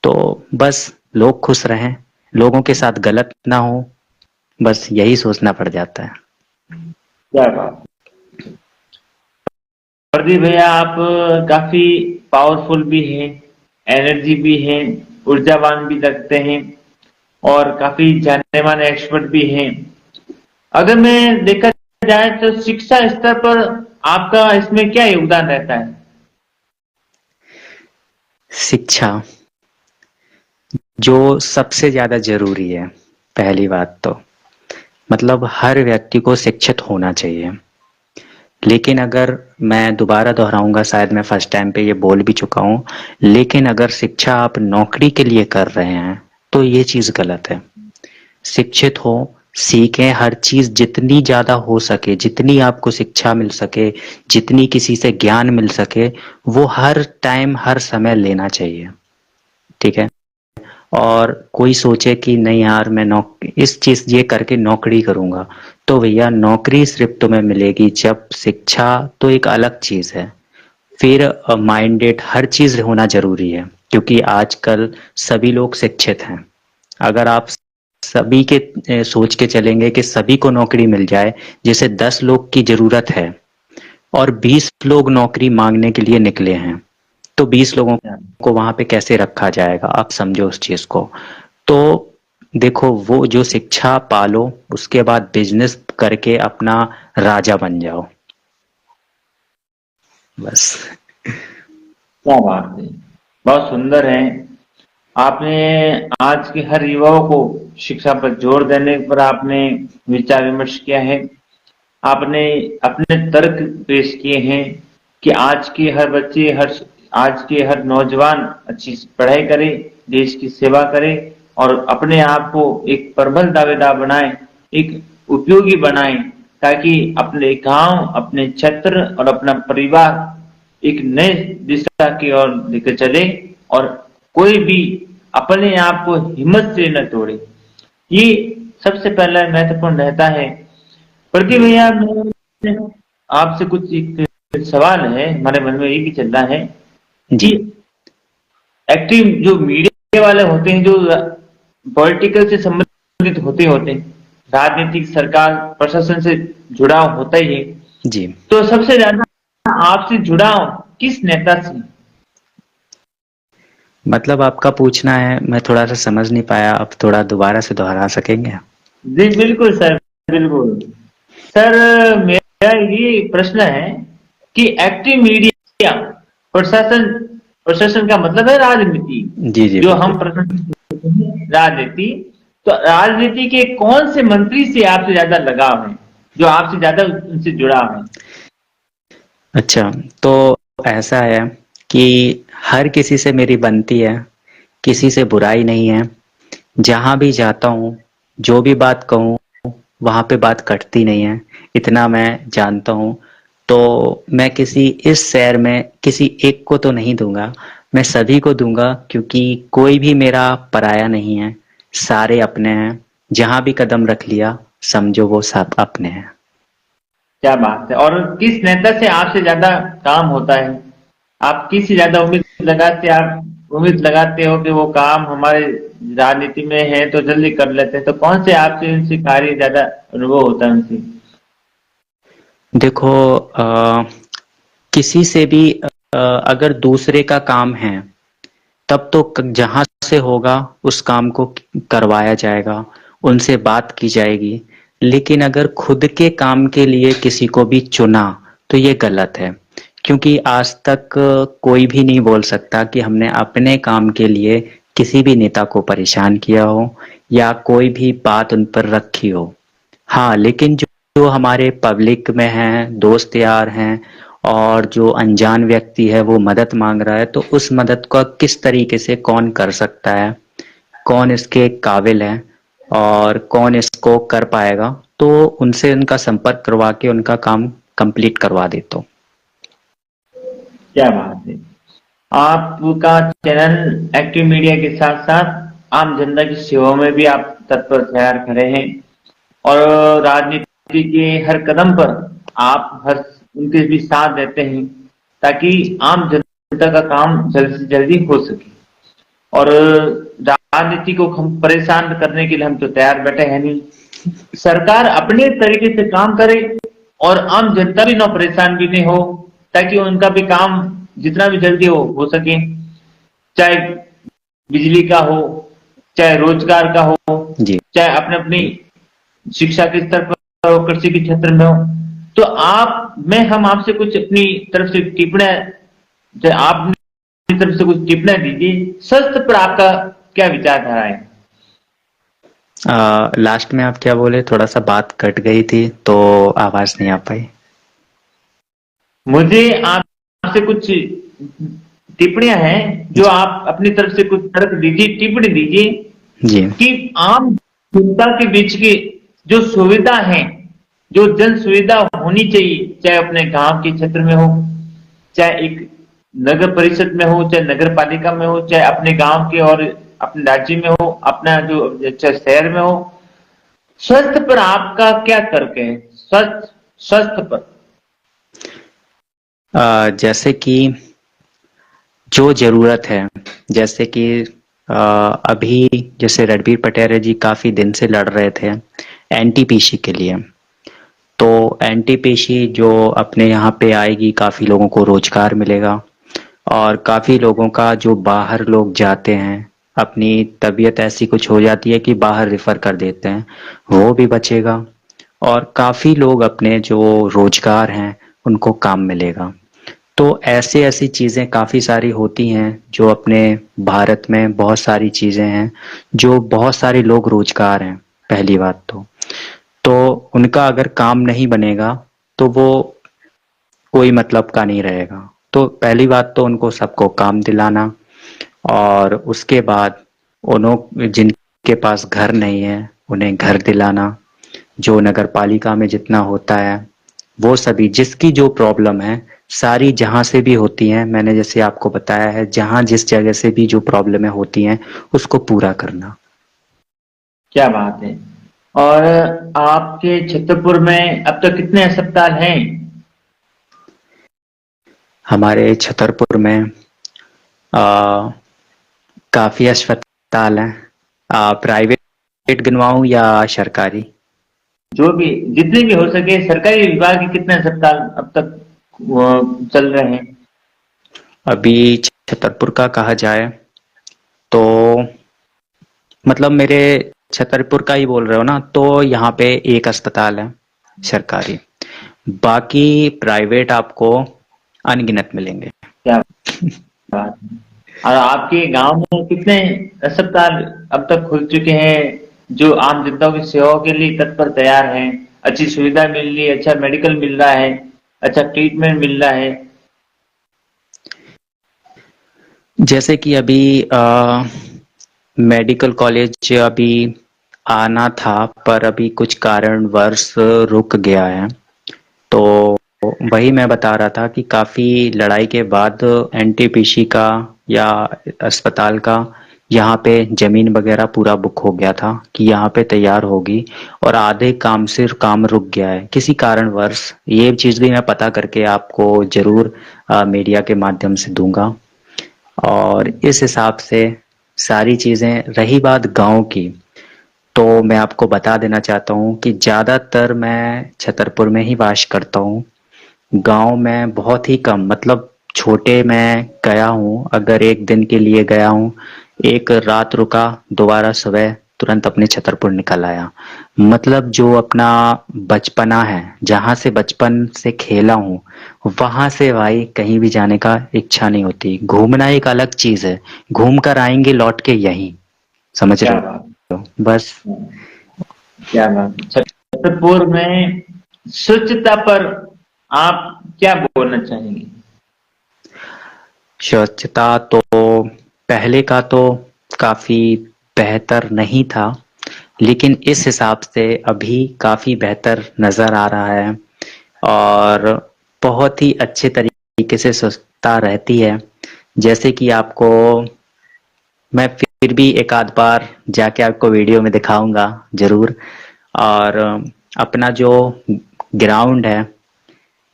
तो बस लोग खुश रहें, लोगों के साथ गलत ना हो, बस यही सोचना पड़ जाता है। क्या बात। प्रदीप भैया, आप काफी पावरफुल भी हैं, एनर्जी भी हैं, ऊर्जावान भी लगते हैं, और काफी जाने माने एक्सपर्ट भी हैं। अगर मैं देखा जाए तो शिक्षा स्तर पर आपका इसमें क्या योगदान रहता है? शिक्षा जो सबसे ज्यादा जरूरी है, पहली बात तो मतलब हर व्यक्ति को शिक्षित होना चाहिए। लेकिन अगर मैं दोबारा दोहराऊंगा, शायद मैं फर्स्ट टाइम पे ये बोल भी चुका हूँ, लेकिन अगर शिक्षा आप नौकरी के लिए कर रहे हैं तो ये चीज गलत है। शिक्षित हो, सीखें हर चीज जितनी ज्यादा हो सके, जितनी आपको शिक्षा मिल सके, जितनी किसी से ज्ञान मिल सके, वो हर टाइम हर समय लेना चाहिए। ठीक है। और कोई सोचे कि नहीं यार मैं इस चीज ये करके नौकरी करूंगा, तो भैया नौकरी सिर्फ तुम्हें मिलेगी जब शिक्षा तो एक अलग चीज है, फिर माइंडेड हर चीज होना जरूरी है, क्योंकि आजकल सभी लोग शिक्षित हैं। अगर आप सभी के सोच के चलेंगे कि सभी को नौकरी मिल जाए, जैसे 10 लोग की जरूरत है और 20 लोग नौकरी मांगने के लिए निकले हैं, तो 20 लोगों को वहां पे कैसे रखा जाएगा, आप समझो उस चीज को। तो देखो, वो जो शिक्षा पालो, उसके बाद बिजनेस करके अपना राजा बन जाओ, बस। क्या बात है, बहुत सुंदर है। आपने आज के हर युवाओं को शिक्षा पर जोर देने पर आपने विचार विमर्श किया है। आपने अपने तर्क पेश किए हैं कि आज के हर बच्चे, आज के हर नौजवान अच्छी पढ़ाई करे, देश की सेवा करे और अपने आप को एक प्रबल दावेदार बनाए, एक उपयोगी बनाए, ताकि अपने गांव, अपने क्षेत्र और अपना परिवार एक नए दिशा की ओर लेकर चले और कोई भी अपने आप को हिम्मत से न तोड़े। ये सबसे पहला महत्वपूर्ण रहता है। प्रदीप भैया, मैं आपसे कुछ एक सवाल है, हमारे मन में ये भी चल रहा है जी कि एक्टिव जो मीडिया वाले होते हैं, जो पॉलिटिकल से संबंधित होते हैं, राजनीतिक, सरकार, प्रशासन से जुड़ाव होता ही है, जी। तो सबसे ज्यादा आपसे जुड़ाव किस नेता से? मतलब आपका पूछना है, मैं थोड़ा सा समझ नहीं पाया, आप थोड़ा दोबारा से दोहरा सकेंगे? जी बिल्कुल सर, बिल्कुल सर। मेरा ये प्रश्न है कि एक्टिव मीडिया, प्रशासन, प्रशासन का मतलब है राजनीति, जी जी जो बिल्कुल। हम प्रशासन कहते हैं, राजनीति। तो राजनीति के कौन से मंत्री से आपसे ज्यादा लगाव है, जो आपसे ज्यादा उनसे जुड़ाव है? अच्छा, तो ऐसा है कि हर किसी से मेरी बनती है, किसी से बुराई नहीं है। जहां भी जाता हूँ, जो भी बात कहूँ, वहां पे बात कटती नहीं है, इतना मैं जानता हूँ। तो मैं किसी इस शहर में किसी एक को तो नहीं दूंगा, मैं सभी को दूंगा, क्योंकि कोई भी मेरा पराया नहीं है, सारे अपने हैं। जहां भी कदम रख लिया, समझो वो सब अपने हैं। क्या बात है। और किस नेता से आपसे ज्यादा काम होता है? आप किससे ज्यादा उम्मीद लगाते हो कि वो काम हमारे राजनीति में है तो जल्दी कर लेते हैं, तो कौन से आपसे उनसे कार्य ज्यादा अनुभव होता है उनसे? देखो, किसी से भी अगर दूसरे का काम है, तब तो जहां से होगा उस काम को करवाया जाएगा, उनसे बात की जाएगी। लेकिन अगर खुद के काम के लिए किसी को भी चुना, तो ये गलत है। क्योंकि आज तक कोई भी नहीं बोल सकता कि हमने अपने काम के लिए किसी भी नेता को परेशान किया हो या कोई भी बात उन पर रखी हो। हाँ, लेकिन जो हमारे पब्लिक में हैं, दोस्त यार हैं, और जो अनजान व्यक्ति है वो मदद मांग रहा है, तो उस मदद को किस तरीके से कौन कर सकता है, कौन इसके काबिल है और कौन इसको कर पाएगा, तो उनसे उनका संपर्क करवा के उनका काम कंप्लीट करवा देता हूँ। क्या बात है। आपका चैनल एक्टिव मीडिया के साथ साथ आम जनता की सेवा में भी आप तत्पर तैयार खड़े हैं और राजनीति के हर कदम पर आप हर उनके भी साथ देते हैं, ताकि आम जनता का काम जल्द से जल्दी हो सके। और राजनीति को हम परेशान करने के लिए हम तो तैयार बैठे हैं नहीं। सरकार अपने तरीके से काम करे और आम जनता भी ना परेशान भी नहीं हो, ताकि उनका भी काम जितना भी जल्दी हो सके, चाहे बिजली का हो, चाहे रोजगार का हो, जी। चाहे अपने अपनी शिक्षा के स्तर पर हो, कृषि के क्षेत्र में हो। तो आप मैं हम आपसे कुछ अपनी तरफ से टिप्पणियां, आप अपनी तरफ से कुछ टिप्पणियां दीजिए, स्वास्थ्य पर आपका क्या विचारधारा है? लास्ट में आप क्या बोले, थोड़ा सा बात कट गई थी तो आवाज नहीं आ पाई। मुझे आपसे कुछ टिप्पणियां हैं जो आप अपनी तरफ से कुछ तर्क दीजिए, टिप्पणी दीजिए जी। कि आम जनता के बीच की जो सुविधा है, जो जन सुविधा होनी चाहिए, चाहे अपने गांव के क्षेत्र में हो, चाहे एक नगर परिषद में हो, चाहे नगर पालिका में हो, चाहे अपने गांव के और अपने राज्य में हो, अपना जो चाहे शहर में हो, स्वास्थ्य पर आपका क्या तर्क है? स्वास्थ्य स्वास्थ्य पर। जैसे कि जो ज़रूरत है, जैसे कि अभी जैसे रणबीर पटेल जी काफ़ी दिन से लड़ रहे थे एनटीपीसी के लिए। तो एनटीपीसी जो अपने यहाँ पे आएगी, काफ़ी लोगों को रोजगार मिलेगा और काफ़ी लोगों का जो बाहर लोग जाते हैं, अपनी तबीयत ऐसी कुछ हो जाती है कि बाहर रेफर कर देते हैं, वो भी बचेगा और काफ़ी लोग अपने जो रोजगार हैं उनको काम मिलेगा। तो ऐसे ऐसी चीज़ें काफ़ी सारी होती हैं जो अपने भारत में बहुत सारी चीज़ें हैं जो बहुत सारे लोग रोजगार हैं। पहली बात तो उनका अगर काम नहीं बनेगा तो वो कोई मतलब का नहीं रहेगा। तो पहली बात तो उनको सबको काम दिलाना और उसके बाद उन्हों जिनके पास घर नहीं है उन्हें घर दिलाना, जो नगर पालिका में जितना होता है वो सभी, जिसकी जो प्रॉब्लम है सारी जहाँ से भी होती हैं, मैंने जैसे आपको बताया है, जहाँ जिस जगह से भी जो प्रॉब्लमें होती हैं उसको पूरा करना। क्या बात है। और आपके छतरपुर में अब तक कितने अस्पताल हैं? हमारे छतरपुर में काफ़ी अस्पताल हैं। प्राइवेट गिनवाऊं या सरकारी? जो भी, जितने भी हो सके, सरकारी विभाग के कितने अस्पताल अब तक चल रहे हैं? अभी छतरपुर का कहा जाए तो मतलब मेरे छतरपुर का ही बोल रहे हो ना, तो यहाँ पे एक अस्पताल है सरकारी, बाकी प्राइवेट आपको अनगिनत मिलेंगे। क्या बात है। और आपके गांव में कितने अस्पताल अब तक खुल चुके हैं जो आम जनता की सेवाओं के लिए तत्पर तैयार हैं? अच्छी सुविधा मिल रही है, अच्छा मेडिकल मिल रहा है, अच्छा ट्रीटमेंट मिल रहा है? जैसे कि अभी मेडिकल कॉलेज अभी आना था पर अभी कुछ कारणवश रुक गया है। तो वही मैं बता रहा था कि काफ़ी लड़ाई के बाद एनटीपीसी का या अस्पताल का यहाँ पे ज़मीन वगैरह पूरा बुक हो गया था कि यहाँ पे तैयार होगी और आधे काम से काम रुक गया है किसी कारणवश। ये चीज़ भी मैं पता करके आपको ज़रूर मीडिया के माध्यम से दूंगा। और इस हिसाब से सारी चीज़ें, रही बात गांव की, तो मैं आपको बता देना चाहता हूँ कि ज़्यादातर मैं छतरपुर में ही वास करता हूँ। गांव में बहुत ही कम, मतलब छोटे मैं गया हूँ, अगर एक दिन के लिए गया हूँ, एक रात रुका, दोबारा सुबह तुरंत अपने छतरपुर निकल आया। मतलब जो अपना बचपना है, जहाँ से बचपन से खेला हूँ, वहां से भाई कहीं भी जाने का इच्छा नहीं होती। घूमना एक अलग चीज है, घूम कर आएंगे लौट के यहीं, समझ क्या रहे बात हो? बस। है। क्या बात है। छतरपुर में स्वच्छता पर आप क्या बोलना चाहेंगे? स्वच्छता तो पहले का तो काफी बेहतर नहीं था, लेकिन इस हिसाब से अभी काफी बेहतर नजर आ रहा है और बहुत ही अच्छे तरीके से स्वच्छता रहती है। जैसे कि आपको मैं फिर भी एक आध बार जाके आपको वीडियो में दिखाऊंगा जरूर। और अपना जो ग्राउंड है,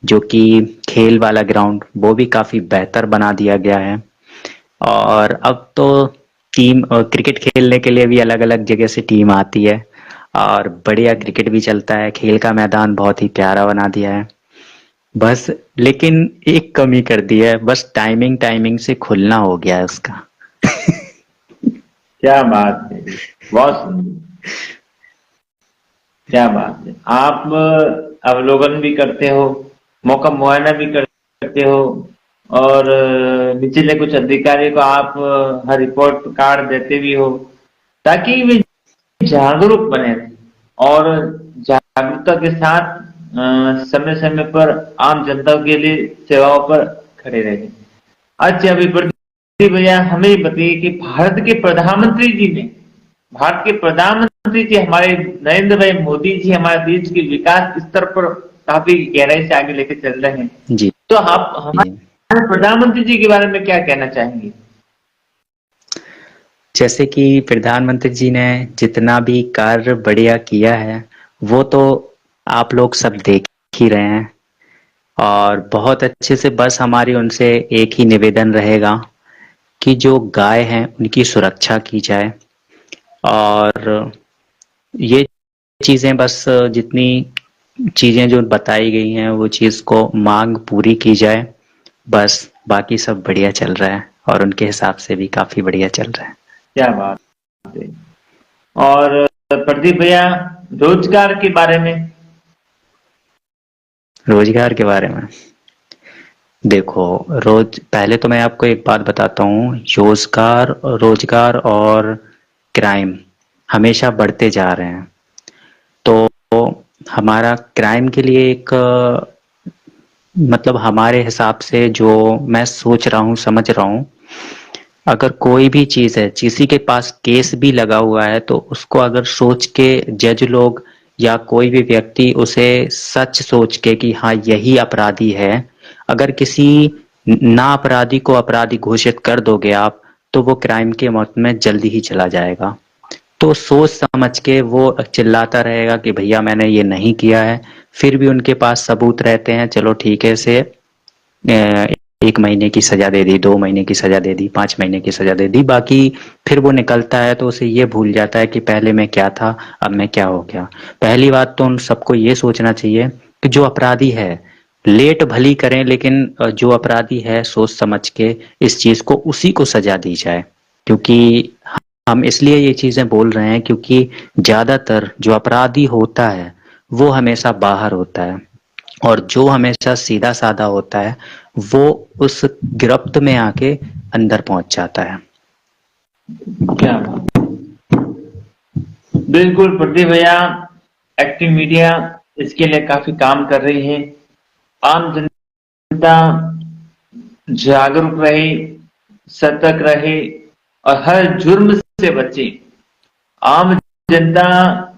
जो कि खेल वाला ग्राउंड, वो भी काफी बेहतर बना दिया गया है। और अब तो टीम क्रिकेट खेलने के लिए भी अलग अलग जगह से टीम आती है और बढ़िया क्रिकेट भी चलता है। खेल का मैदान बहुत ही प्यारा बना दिया है। बस लेकिन एक कमी कर दी है, बस टाइमिंग टाइमिंग से खुलना हो गया है उसका। क्या बात है। बहुत सुंदर। क्या बात है। आप अवलोकन भी करते हो, मौका मुआयना भी करते हो, और निचले कुछ अधिकारी को आप हर रिपोर्ट कार्ड देते भी हो, ताकि वे जागरूक बने रहें और जागरूकता के साथ समय समय पर आम जनता के लिए सेवाओं पर खड़े रहे। अच्छा, अभी प्रदीप भैया हमें ये बताइए कि भारत के प्रधानमंत्री जी हमारे नरेंद्र भाई मोदी जी हमारे देश के विकास स्तर पर काफी गहराई से आगे लेके चल रहे हैं। जी। तो आप हमारे प्रधानमंत्री जी के बारे में क्या कहना चाहेंगे? जैसे कि प्रधानमंत्री जी ने जितना भी कार्य बढ़िया किया है वो तो आप लोग सब देख ही रहे हैं, और बहुत अच्छे से। बस हमारी उनसे एक ही निवेदन रहेगा कि जो गाय हैं उनकी सुरक्षा की जाए, और ये चीज़ें बस जितनी चीज़ें जो बताई गई हैं वो चीज़ को मांग पूरी की जाए, बस बाकी सब बढ़िया चल रहा है और उनके हिसाब से भी काफ़ी बढ़िया चल रहा है। क्या बात है। और प्रदीप भैया, रोजगार के बारे में? रोजगार के बारे में देखो, पहले तो मैं आपको एक बात बताता हूँ। रोजगार और क्राइम हमेशा बढ़ते जा रहे हैं। तो हमारा क्राइम के लिए एक मतलब हमारे हिसाब से जो मैं सोच रहा हूँ, समझ रहा हूँ, अगर कोई भी चीज़ है, किसी के पास केस भी लगा हुआ है, तो उसको अगर सोच के जज लोग या कोई भी व्यक्ति उसे सच सोच के कि हाँ यही अपराधी है, अगर किसी ना अपराधी को अपराधी घोषित कर दोगे आप, तो वो क्राइम के मौत में जल्दी ही चला जाएगा। तो सोच समझ के वो चिल्लाता रहेगा कि भैया मैंने ये नहीं किया है, फिर भी उनके पास सबूत रहते हैं, चलो ठीक है, से 1 महीने की सजा दे दी, 2 महीने की सजा दे दी, 5 महीने की सजा दे दी, बाकी फिर वो निकलता है तो उसे ये भूल जाता है कि पहले मैं क्या था, अब मैं क्या हो गया। पहली बात तो उन सबको ये सोचना चाहिए कि जो अपराधी है, लेट भली करें, लेकिन जो अपराधी है सोच समझ के इस चीज को उसी को सजा दी जाए। क्योंकि हम इसलिए ये चीजें बोल रहे हैं क्योंकि ज्यादातर जो अपराधी होता है वो हमेशा बाहर होता है, और जो हमेशा सीधा साधा होता है वो उस गिरफ्त में आके अंदर पहुंच जाता है। क्या बात। बिल्कुल प्रदीप भैया, एक्टिव मीडिया इसके लिए काफी काम कर रही है। आम जनता जागरूक रहे, सतर्क रहे और हर जुर्म से बचे। आम जनता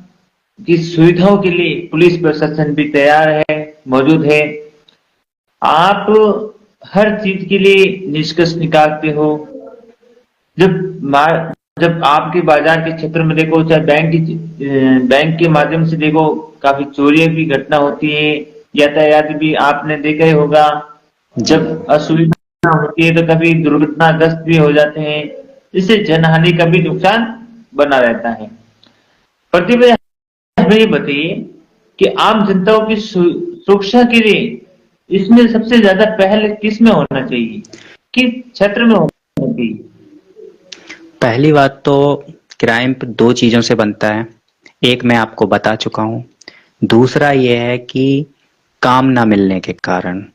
की सुविधाओं के लिए पुलिस प्रशासन भी तैयार है, मौजूद है। आप हर चीज के लिए निष्कर्ष निकालते हो। जब जब आपके बाजार के क्षेत्र में देखो, चाहे बैंक के माध्यम से देखो, काफी चोरियों की घटना होती है। यातायात भी आपने देखा ही होगा, जी। जब असुविधा होती है तो कभी दुर्घटनाग्रस्त भी हो जाते हैं। इससे जनहानि का भी नुकसान बना रहता है। प्रतिभा, हमें ये बताइए कि आम जनताओं की सुरक्षा के लिए इसमें सबसे ज्यादा पहल किस में होना चाहिए, किस क्षेत्र में होना चाहिए? पहली बात तो क्राइम 2 चीजों से बनता है, एक मैं आपको बता चुका हूँ, दूसरा ये है कि काम ना मिलने के कारण।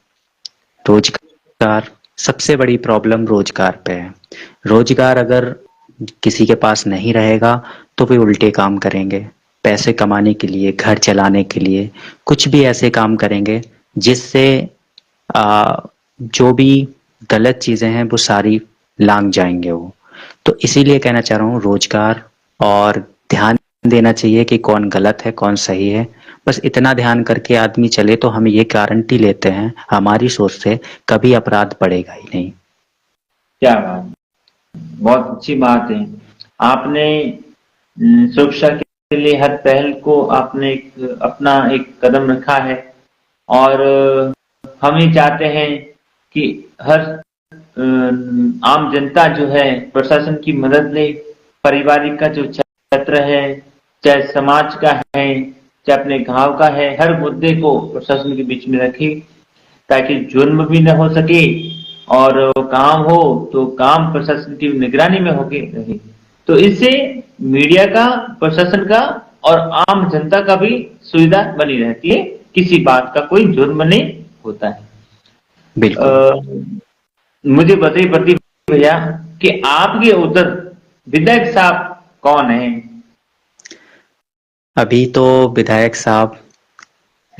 रोजगार, सबसे बड़ी प्रॉब्लम रोजगार पे है। रोजगार अगर किसी के पास नहीं रहेगा तो वे उल्टे काम करेंगे, पैसे कमाने के लिए, घर चलाने के लिए, कुछ भी ऐसे काम करेंगे जिससे आ, जो भी गलत चीजें हैं वो सारी लांग जाएंगे वो। तो इसीलिए कहना चाह रहा हूँ, रोजगार और ध्यान देना चाहिए कि कौन गलत है कौन सही है। बस इतना ध्यान करके आदमी चले तो हम ये गारंटी लेते हैं हमारी सोच से कभी अपराध बढ़ेगा ही नहीं। क्या बात, बहुत अच्छी बात है। आपने सुरक्षा के लिए हर पहल को आपने अपना एक कदम रखा है। और हम ही चाहते हैं कि हर आम जनता जो है प्रशासन की मदद ले। पारिवारिक का जो क्षेत्र है, चाहे समाज का है, चाहे अपने गांव का है, हर मुद्दे को प्रशासन के बीच में रखे, ताकि जुर्म भी न हो सके और काम हो तो काम प्रशासन की निगरानी में होके रहे। तो इससे मीडिया का, प्रशासन का और आम जनता का भी सुविधा बनी रहती है, किसी बात का कोई जुर्म नहीं होता है। बिल्कुल। मुझे बताइए प्रदीप भैया कि आपके उधर विधायक साहब कौन है? अभी तो विधायक साहब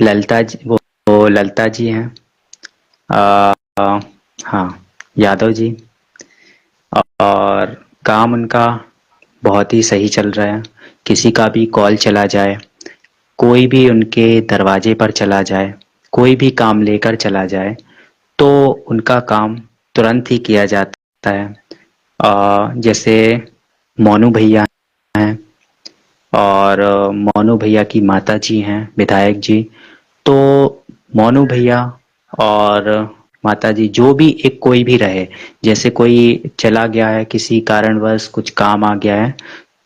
ललिता जी, वो ललिता जी हैं। आ, आ, हाँ, यादव जी। और काम उनका बहुत ही सही चल रहा है। किसी का भी कॉल चला जाए, कोई भी उनके दरवाजे पर चला जाए, कोई भी काम लेकर चला जाए, तो उनका काम तुरंत ही किया जाता है। जैसे मोनू भैया हैं, और मोनू भैया की माता जी हैं विधायक जी। तो मोनू भैया और माता जी, जो भी एक कोई भी रहे, जैसे कोई चला गया है किसी कारणवश, कुछ काम आ गया है,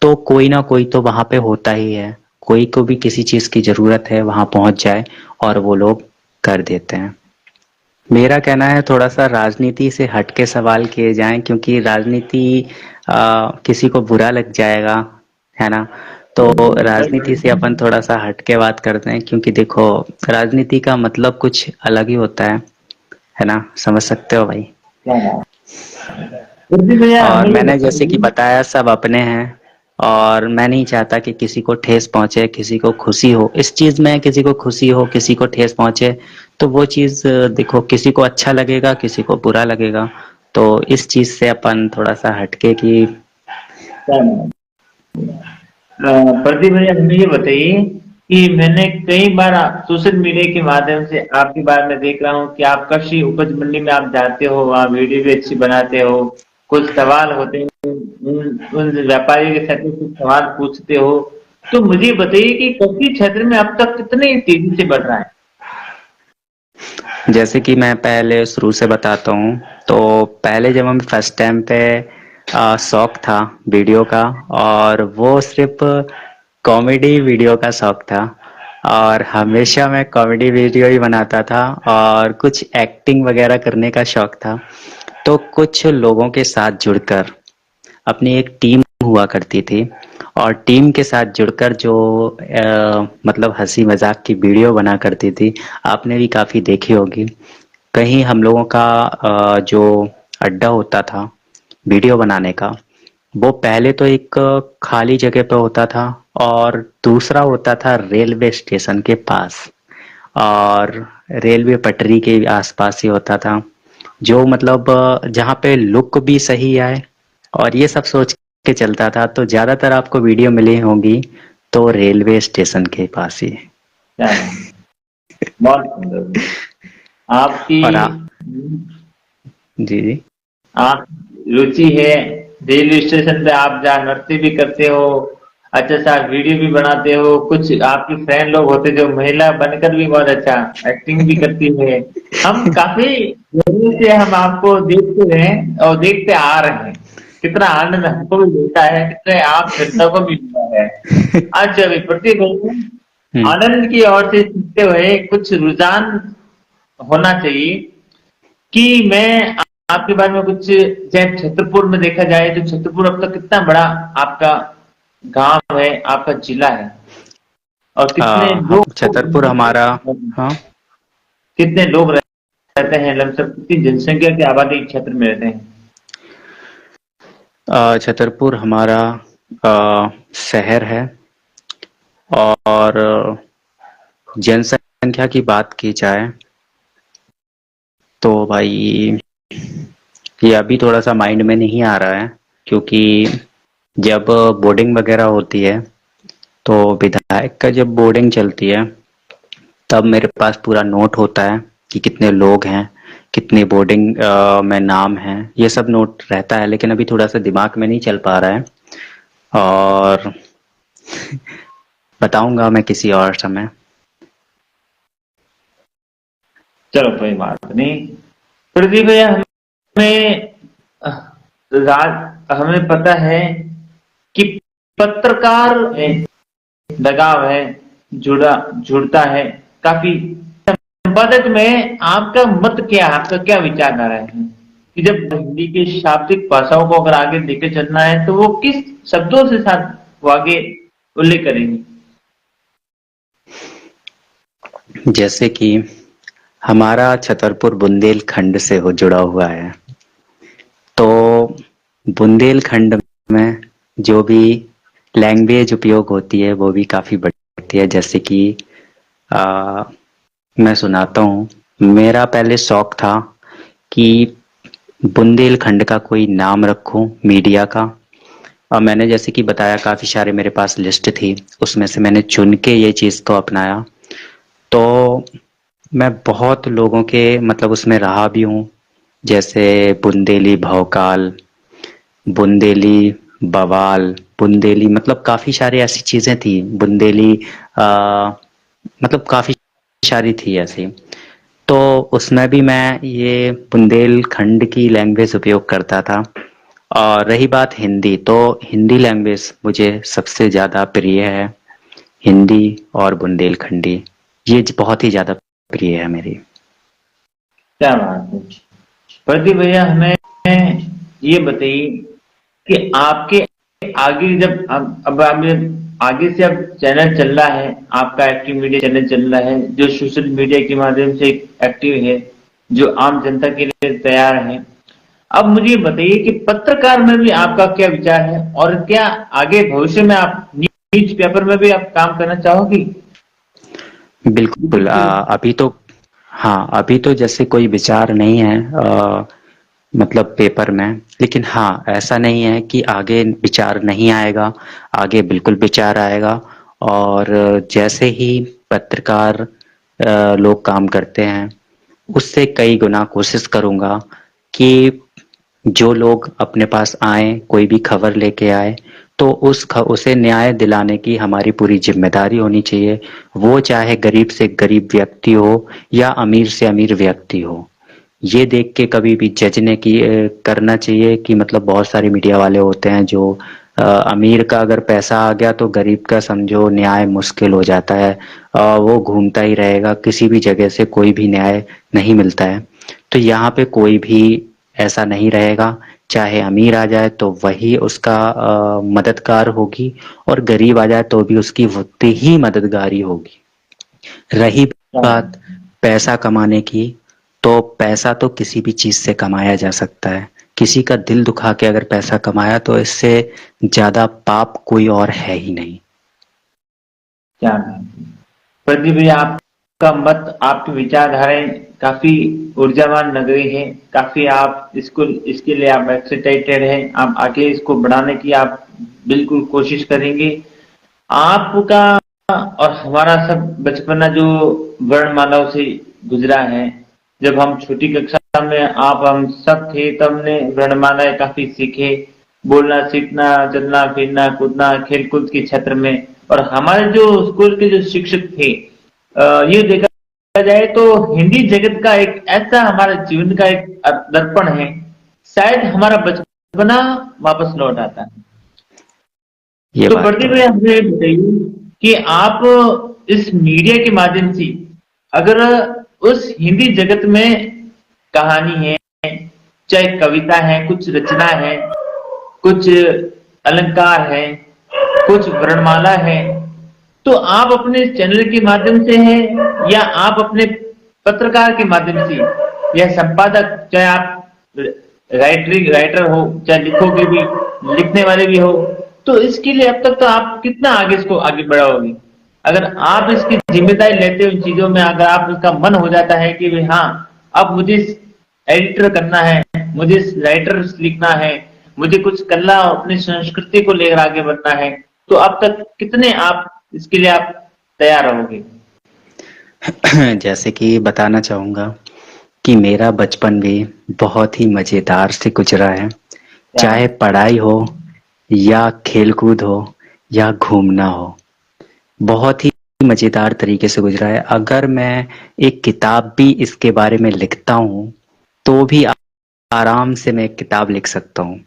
तो कोई ना कोई तो वहाँ पे होता ही है। कोई को भी किसी चीज़ की ज़रूरत है, वहाँ पहुँच जाए और वो लोग कर देते हैं। मेरा कहना है थोड़ा सा राजनीति से हट के सवाल किए जाएं, क्योंकि राजनीति किसी को बुरा लग जाएगा, है ना। तो राजनीति से अपन थोड़ा सा हट के बात करते हैं, क्योंकि देखो, राजनीति का मतलब कुछ अलग ही होता है ना, समझ सकते हो भाई। क्या बात। गुरजी भैया और हमें ये मैंने जैसे कि बताइए। बताया, सब अपने हैं, और मैं नहीं चाहता कि किसी को ठेस पहुंचे, किसी को खुशी हो इस चीज में, किसी को खुशी हो, किसी को ठेस पहुंचे, तो वो चीज देखो, किसी को अच्छा लगेगा, किसी को बुरा लगेगा। तो इस चीज से अपन थोड़ा सा हटके कि क्या बात। प्रदीप भैया हमें ये बताइए कि मैंने कई बार सोशल मीडिया के माध्यम से आपके बारे में देख रहा हूँ कि आप कृषि उपज मंडी में आप जाते हो, वहाँ वीडियो भी अच्छी बनाते हो, कुछ सवाल होते हैं, उन व्यापारियों के साथ कुछ सवाल पूछते हो। तो मुझे बताइए कि कृषि क्षेत्र में अब तक कितने तेजी से बढ़ रहा है। जैसे कि मैं पहले शुरू से बताता हूँ। तो पहले जब हम फर्स्ट टाइम पे शौक था वीडियो का, और वो सिर्फ कॉमेडी वीडियो का शौक था, और हमेशा मैं कॉमेडी वीडियो ही बनाता था, और कुछ एक्टिंग वगैरह करने का शौक था। तो कुछ लोगों के साथ जुड़कर, अपनी एक टीम हुआ करती थी, और टीम के साथ जुड़कर जो मतलब हंसी मजाक की वीडियो बना करती थी, आपने भी काफ़ी देखी होगी। कहीं हम लोगों का जो अड्डा होता था वीडियो बनाने का, वो पहले तो एक खाली जगह पे होता था, और दूसरा होता था रेलवे स्टेशन के पास, और रेलवे पटरी के आसपास ही होता था, जो मतलब जहाँ पे लुक भी सही आए, और ये सब सोच के चलता था। तो ज्यादातर आपको वीडियो मिली होंगी तो रेलवे स्टेशन के पास ही। क्या बात। बहुत सुंदर। आपकी और जी जी। आप रुचि है, रेलवे स्टेशन पे आप जहाँ नृत्य भी करते हो, अच्छा सा वीडियो भी बनाते हो, कुछ आपकी फ्रेंड लोग होते जो महिला बनकर भी बहुत अच्छा एक्टिंग भी करती है। हम काफी दिनों से हम आपको देखते रहे और देखते आ रहे हैं, कितना आनंद हमको भी मिलता है, कितने आप श्रोता को भी मिलता है। अच्छा अभी प्रत्येक हम्म। आनंद की ओर से सीखते हुए कुछ रुझान होना चाहिए कि मैं आपके बारे में कुछ, जैसे छतरपुर में देखा जाए तो छतरपुर अब तक कितना बड़ा आपका गांव है, आपका जिला है, और कितने छतरपुर लोग, हमारा, हाँ, कितने लोग रहते हैं, लमसम कितनी जनसंख्या की आबादी क्षेत्र में रहते हैं। छतरपुर हमारा शहर है, और जनसंख्या की बात की जाए तो भाई, ये अभी थोड़ा सा माइंड में नहीं आ रहा है, क्योंकि जब बोर्डिंग वगैरह होती है, तो विधायक का जब बोर्डिंग चलती है, तब मेरे पास पूरा नोट होता है कि कितने लोग हैं, कितने बोर्डिंग में नाम हैं, ये सब नोट रहता है। लेकिन अभी थोड़ा सा दिमाग में नहीं चल पा रहा है, और बताऊंगा मैं किसी और समय। चलो कोई बात नहीं। प्रदीप भैया हमें हमें पता है कि पत्रकार लगाव है, जुड़ता है काफी। संपादक में आपका मत क्या है, आपका क्या विचारधारा है कि जब हिंदी के शाब्दिक भाषाओं को अगर आगे लेके चलना है तो वो किस शब्दों से साथ वो आगे उल्लेख करेंगे। जैसे कि हमारा छतरपुर बुंदेलखंड से हो जुड़ा हुआ है, तो बुंदेलखंड में जो भी लैंग्वेज उपयोग होती है वो भी काफ़ी बढ़ती है। जैसे कि मैं सुनाता हूँ। मेरा पहले शौक था कि बुंदेलखंड का कोई नाम रखूं मीडिया का। और मैंने जैसे कि बताया काफ़ी सारे मेरे पास लिस्ट थी, उसमें से मैंने चुन के ये चीज़ को अपनाया। तो मैं बहुत लोगों के मतलब उसमें रहा भी हूँ, जैसे बुंदेली भौकाल, बुंदेली बवाल, बुंदेली मतलब काफ़ी सारी ऐसी चीज़ें थी। बुंदेली आ, मतलब काफ़ी सारी थी ऐसी। तो उसमें भी मैं ये बुंदेलखंड की लैंग्वेज उपयोग करता था। और रही बात हिंदी, तो हिंदी लैंग्वेज मुझे सबसे ज़्यादा प्रिय है। हिंदी और बुंदेलखंडी ये बहुत ही ज़्यादा प्रिय है मेरी। क्या बात है। प्रदीप भैया, हमें ये बताइए कि आपके आगे जब अब आप आगे से अब चैनल चल रहा है, आपका एक्टिव मीडिया चैनल चल रहा है जो सोशल मीडिया के माध्यम से एक्टिव है, जो आम जनता के लिए तैयार है। अब मुझे बताइए कि पत्रकार में भी आपका क्या विचार है, और क्या आगे भविष्य में आप न्यूज पेपर में भी आप काम करना चाहोगी? बिल्कुल। अभी तो हाँ, अभी तो जैसे कोई विचार नहीं है मतलब पेपर में। लेकिन हाँ, ऐसा नहीं है कि आगे विचार नहीं आएगा, आगे बिल्कुल विचार आएगा। और जैसे ही पत्रकार लोग काम करते हैं, उससे कई गुना कोशिश करूँगा कि जो लोग अपने पास आए, कोई भी खबर लेके आए, तो उसे न्याय दिलाने की हमारी पूरी जिम्मेदारी होनी चाहिए। वो चाहे गरीब से गरीब व्यक्ति हो या अमीर से अमीर व्यक्ति हो। ये देख के कभी भी जज ने की करना चाहिए कि मतलब बहुत सारे मीडिया वाले होते हैं जो अमीर का अगर पैसा आ गया तो गरीब का समझो न्याय मुश्किल हो जाता है। वो घूमता ही रहेगा, किसी भी जगह से कोई भी न्याय नहीं मिलता है। तो यहाँ पे कोई भी ऐसा नहीं रहेगा। चाहे अमीर आ जाए तो वही उसका मददगार होगी, और गरीब आ जाए तो भी उसकी उतनी ही मददगारी होगी। रही बात पैसा कमाने की, तो पैसा तो किसी भी चीज से कमाया जा सकता है। किसी का दिल दुखा के अगर पैसा कमाया तो इससे ज्यादा पाप कोई और है ही नहीं। क्या बात है। प्रदीप भैया, आपका मत, आपकी विचारधाराएं काफी ऊर्जावान लग रही है। काफी आप इसको, इसके लिए आप एक्साइटेड हैं, आप आगे इसको बढ़ाने की आप बिल्कुल कोशिश करेंगे। आपका और हमारा सब बचपना जो वर्णमालाओं से गुजरा है, जब हम छोटी कक्षा में आप हम सब थे तब हमने वर्णमालाएं काफी सीखे। बोलना सीखना, चलना फिरना कूदना खेलकूद के क्षेत्र में। और हमारे जो स्कूल के जो शिक्षक थे, ये देखा जाए तो हिंदी जगत का एक ऐसा हमारे जीवन का एक दर्पण है। शायद हमारा बचपना वापस लौट आता है। ये तो बात तो प्रदीप है। भैया, हमें बताइए कि आप इस मीडिया के माध्यम से अगर उस हिंदी जगत में कहानी है, चाहे कविता है, कुछ रचना है, कुछ अलंकार है, कुछ वर्णमाला है, तो आप अपने चैनल के माध्यम से है या आप अपने पत्रकार के माध्यम से या संपादक, चाहे आप राइटर हो, चाहे लिखोगे भी, लिखने वाले भी हो, तो इसके लिए अब तक तो आप कितना आगे इसको आगे बढ़ाओगे? अगर आप इसकी जिम्मेदारी लेते हो इन चीजों में, अगर आप इसका मन हो जाता है कि भाई हाँ, अब मुझे एडिटर करना है, मुझे राइटर लिखना है, मुझे कुछ कला अपनी संस्कृति को लेकर आगे बढ़ना है, तो अब तक कितने आप इसके लिए आप तैयार रहोगे? जैसे कि बताना चाहूंगा कि मेरा बचपन भी बहुत ही मजेदार से गुजरा है। क्या? चाहे पढ़ाई हो या खेलकूद हो या घूमना हो, बहुत ही मजेदार तरीके से गुजरा है। अगर मैं एक किताब भी इसके बारे में लिखता हूँ तो भी आराम से मैं एक किताब लिख सकता हूँ।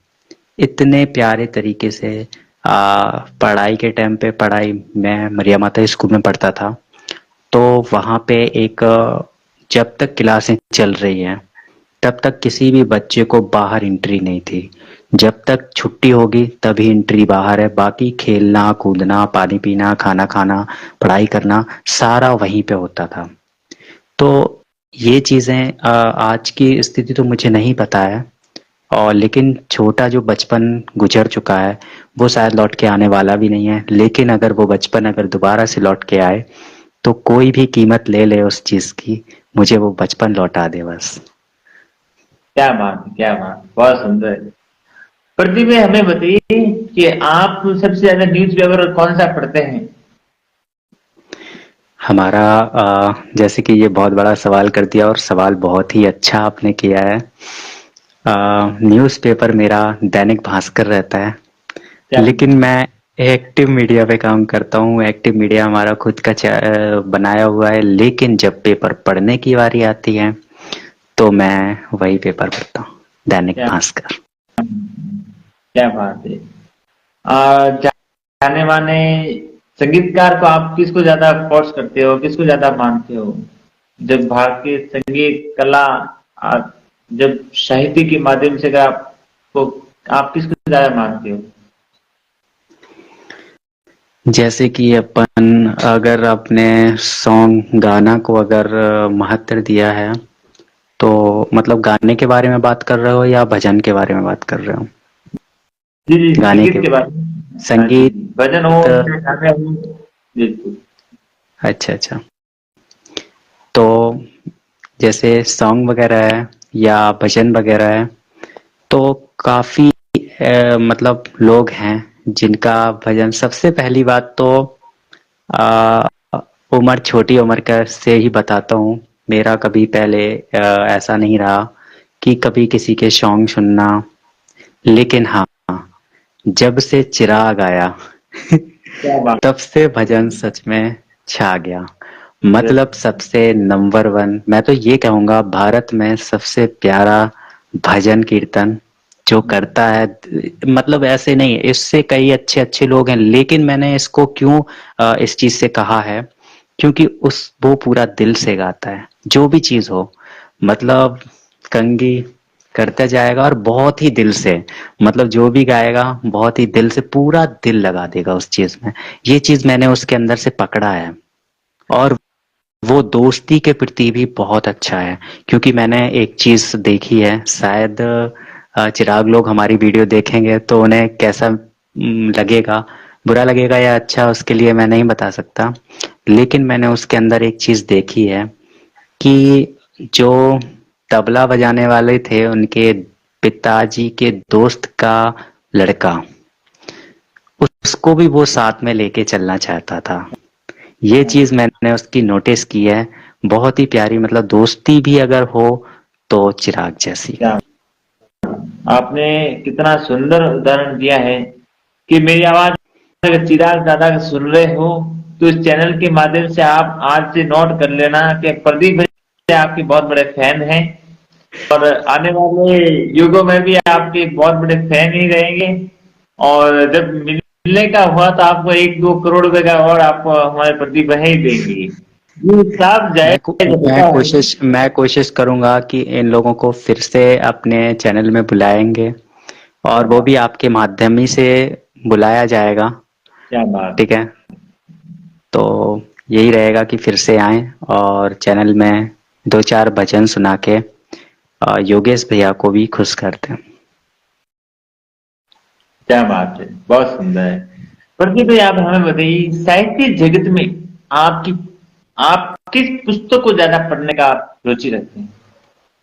इतने प्यारे तरीके से पढ़ाई के टाइम पे, पढ़ाई मैं मरिया माता स्कूल में पढ़ता था। तो वहाँ पे एक जब तक क्लासें चल रही हैं तब तक किसी भी बच्चे को बाहर एंट्री नहीं थी। जब तक छुट्टी होगी तभी एंट्री बाहर है। बाकी खेलना कूदना, पानी पीना, खाना खाना, पढ़ाई करना, सारा वहीं पे होता था। तो ये चीज़ें आज की स्थिति तो मुझे नहीं पता है। और लेकिन छोटा जो बचपन गुजर चुका है वो शायद लौट के आने वाला भी नहीं है। लेकिन अगर वो बचपन अगर दोबारा से लौट के आए तो कोई भी कीमत ले ले उस चीज की, मुझे वो बचपन लौटा दे बस। क्या बात है, क्या बात, बहुत सुंदर। प्रदीप भाई, हमें बताइए कि आप सबसे ज्यादा न्यूज पेपर कौन सा पढ़ते हैं? हमारा जैसे कि ये बहुत बड़ा सवाल कर दिया, और सवाल बहुत ही अच्छा आपने किया है। न्यूज़पेपर मेरा दैनिक भास्कर रहता है, क्या? लेकिन मैं एक्टिव मीडिया पे काम करता हूँ। एक्टिव मीडिया हमारा खुद का बनाया हुआ है, लेकिन जब पेपर पढ़ने की बारी आती है तो मैं वही पेपर पढ़ता हूँ, दैनिक क्या? भास्कर। क्या बात है। जाने माने संगीतकार को आप किसको ज्यादा फोर्स करते हो, किसको ज्यादा मानते हो? जब भारतीय संगीत कला, आ, जब साहित्य के माध्यम से अगर आपको, आप किसको ज्यादा मानते हो? जैसे कि अपन अगर अपने सॉन्ग गाना को अगर महत्व दिया है, तो मतलब गाने के बारे में बात कर रहे हो या भजन के बारे में बात कर रहे हो? जी जी, गाने संगीत के के बारे में। हाँ जी संगीत। जी, भजन हो चाहे गाने हो। बिल्कुल। अच्छा अच्छा। तो जैसे सॉन्ग वगैरह है या भजन वगैरह है, तो काफी मतलब लोग हैं जिनका भजन, सबसे पहली बात तो आ, उम्र, छोटी उम्र का से ही बताता हूँ। मेरा कभी पहले ऐसा नहीं रहा कि कभी किसी के सॉन्ग सुनना, लेकिन हाँ, जब से चिराग आया क्या बात तब से भजन सच में छा गया। है। मतलब सबसे नंबर वन, मैं तो ये कहूँगा भारत में सबसे प्यारा भजन कीर्तन जो करता है। मतलब ऐसे नहीं, इससे कई अच्छे अच्छे लोग हैं, लेकिन मैंने इसको क्यों इस चीज से कहा है, क्योंकि उस वो पूरा दिल से गाता है जो भी चीज हो। मतलब कंगी करता जाएगा और बहुत ही दिल से, मतलब जो भी गाएगा बहुत ही दिल से, पूरा दिल लगा देगा उस चीज में। ये चीज मैंने उसके अंदर से पकड़ा है। और वो दोस्ती के प्रति भी बहुत अच्छा है, क्योंकि मैंने एक चीज देखी है, शायद चिराग लोग हमारी वीडियो देखेंगे तो उन्हें कैसा लगेगा, बुरा लगेगा या अच्छा, उसके लिए मैं नहीं बता सकता। लेकिन मैंने उसके अंदर एक चीज देखी है कि जो तबला बजाने वाले थे, उनके पिताजी के दोस्त का लड़का, उसको भी वो साथ में लेके चलना चाहता था। ये चीज मैंने उसकी नोटिस की है। बहुत ही प्यारी, मतलब दोस्ती भी अगर हो तो चिराग जैसी। क्या आपने कितना सुंदर उदाहरण दिया है कि मेरी आवाज अगर चिराग दादा का सुन रहे हो तो इस चैनल के माध्यम से आप आज से नोट कर लेना कि प्रदीप भाई आपके बहुत बड़े फैन हैं, और आने वाले युगों में भी आपके बहुत बड़े फैन ही रहेंगे। और जब मिलने का हुआ तो आपको 1-2 करोड़ रुपए का और आपको हमारे प्रदीप भाई ही देंगे। ये साफ जायज होता है। मैं कोशिश करूंगा कि इन लोगों को फिर से अपने चैनल में बुलाएंगे, और क्या वो बात, भी आपके माध्यम ही से बुलाया जाएगा। क्या बात। ठीक है, तो यही रहेगा कि फिर से आएं और चैनल में दो चार भजन सुना के योगेश भैया को भी खुश करते हैं। क्या बात है, बहुत सुंदर है। प्रदीप भाई, आप हमें बताइए, साहित्य जगत में आपकी, आप किस पुस्तक को ज्यादा पढ़ने का रुचि रखते हैं?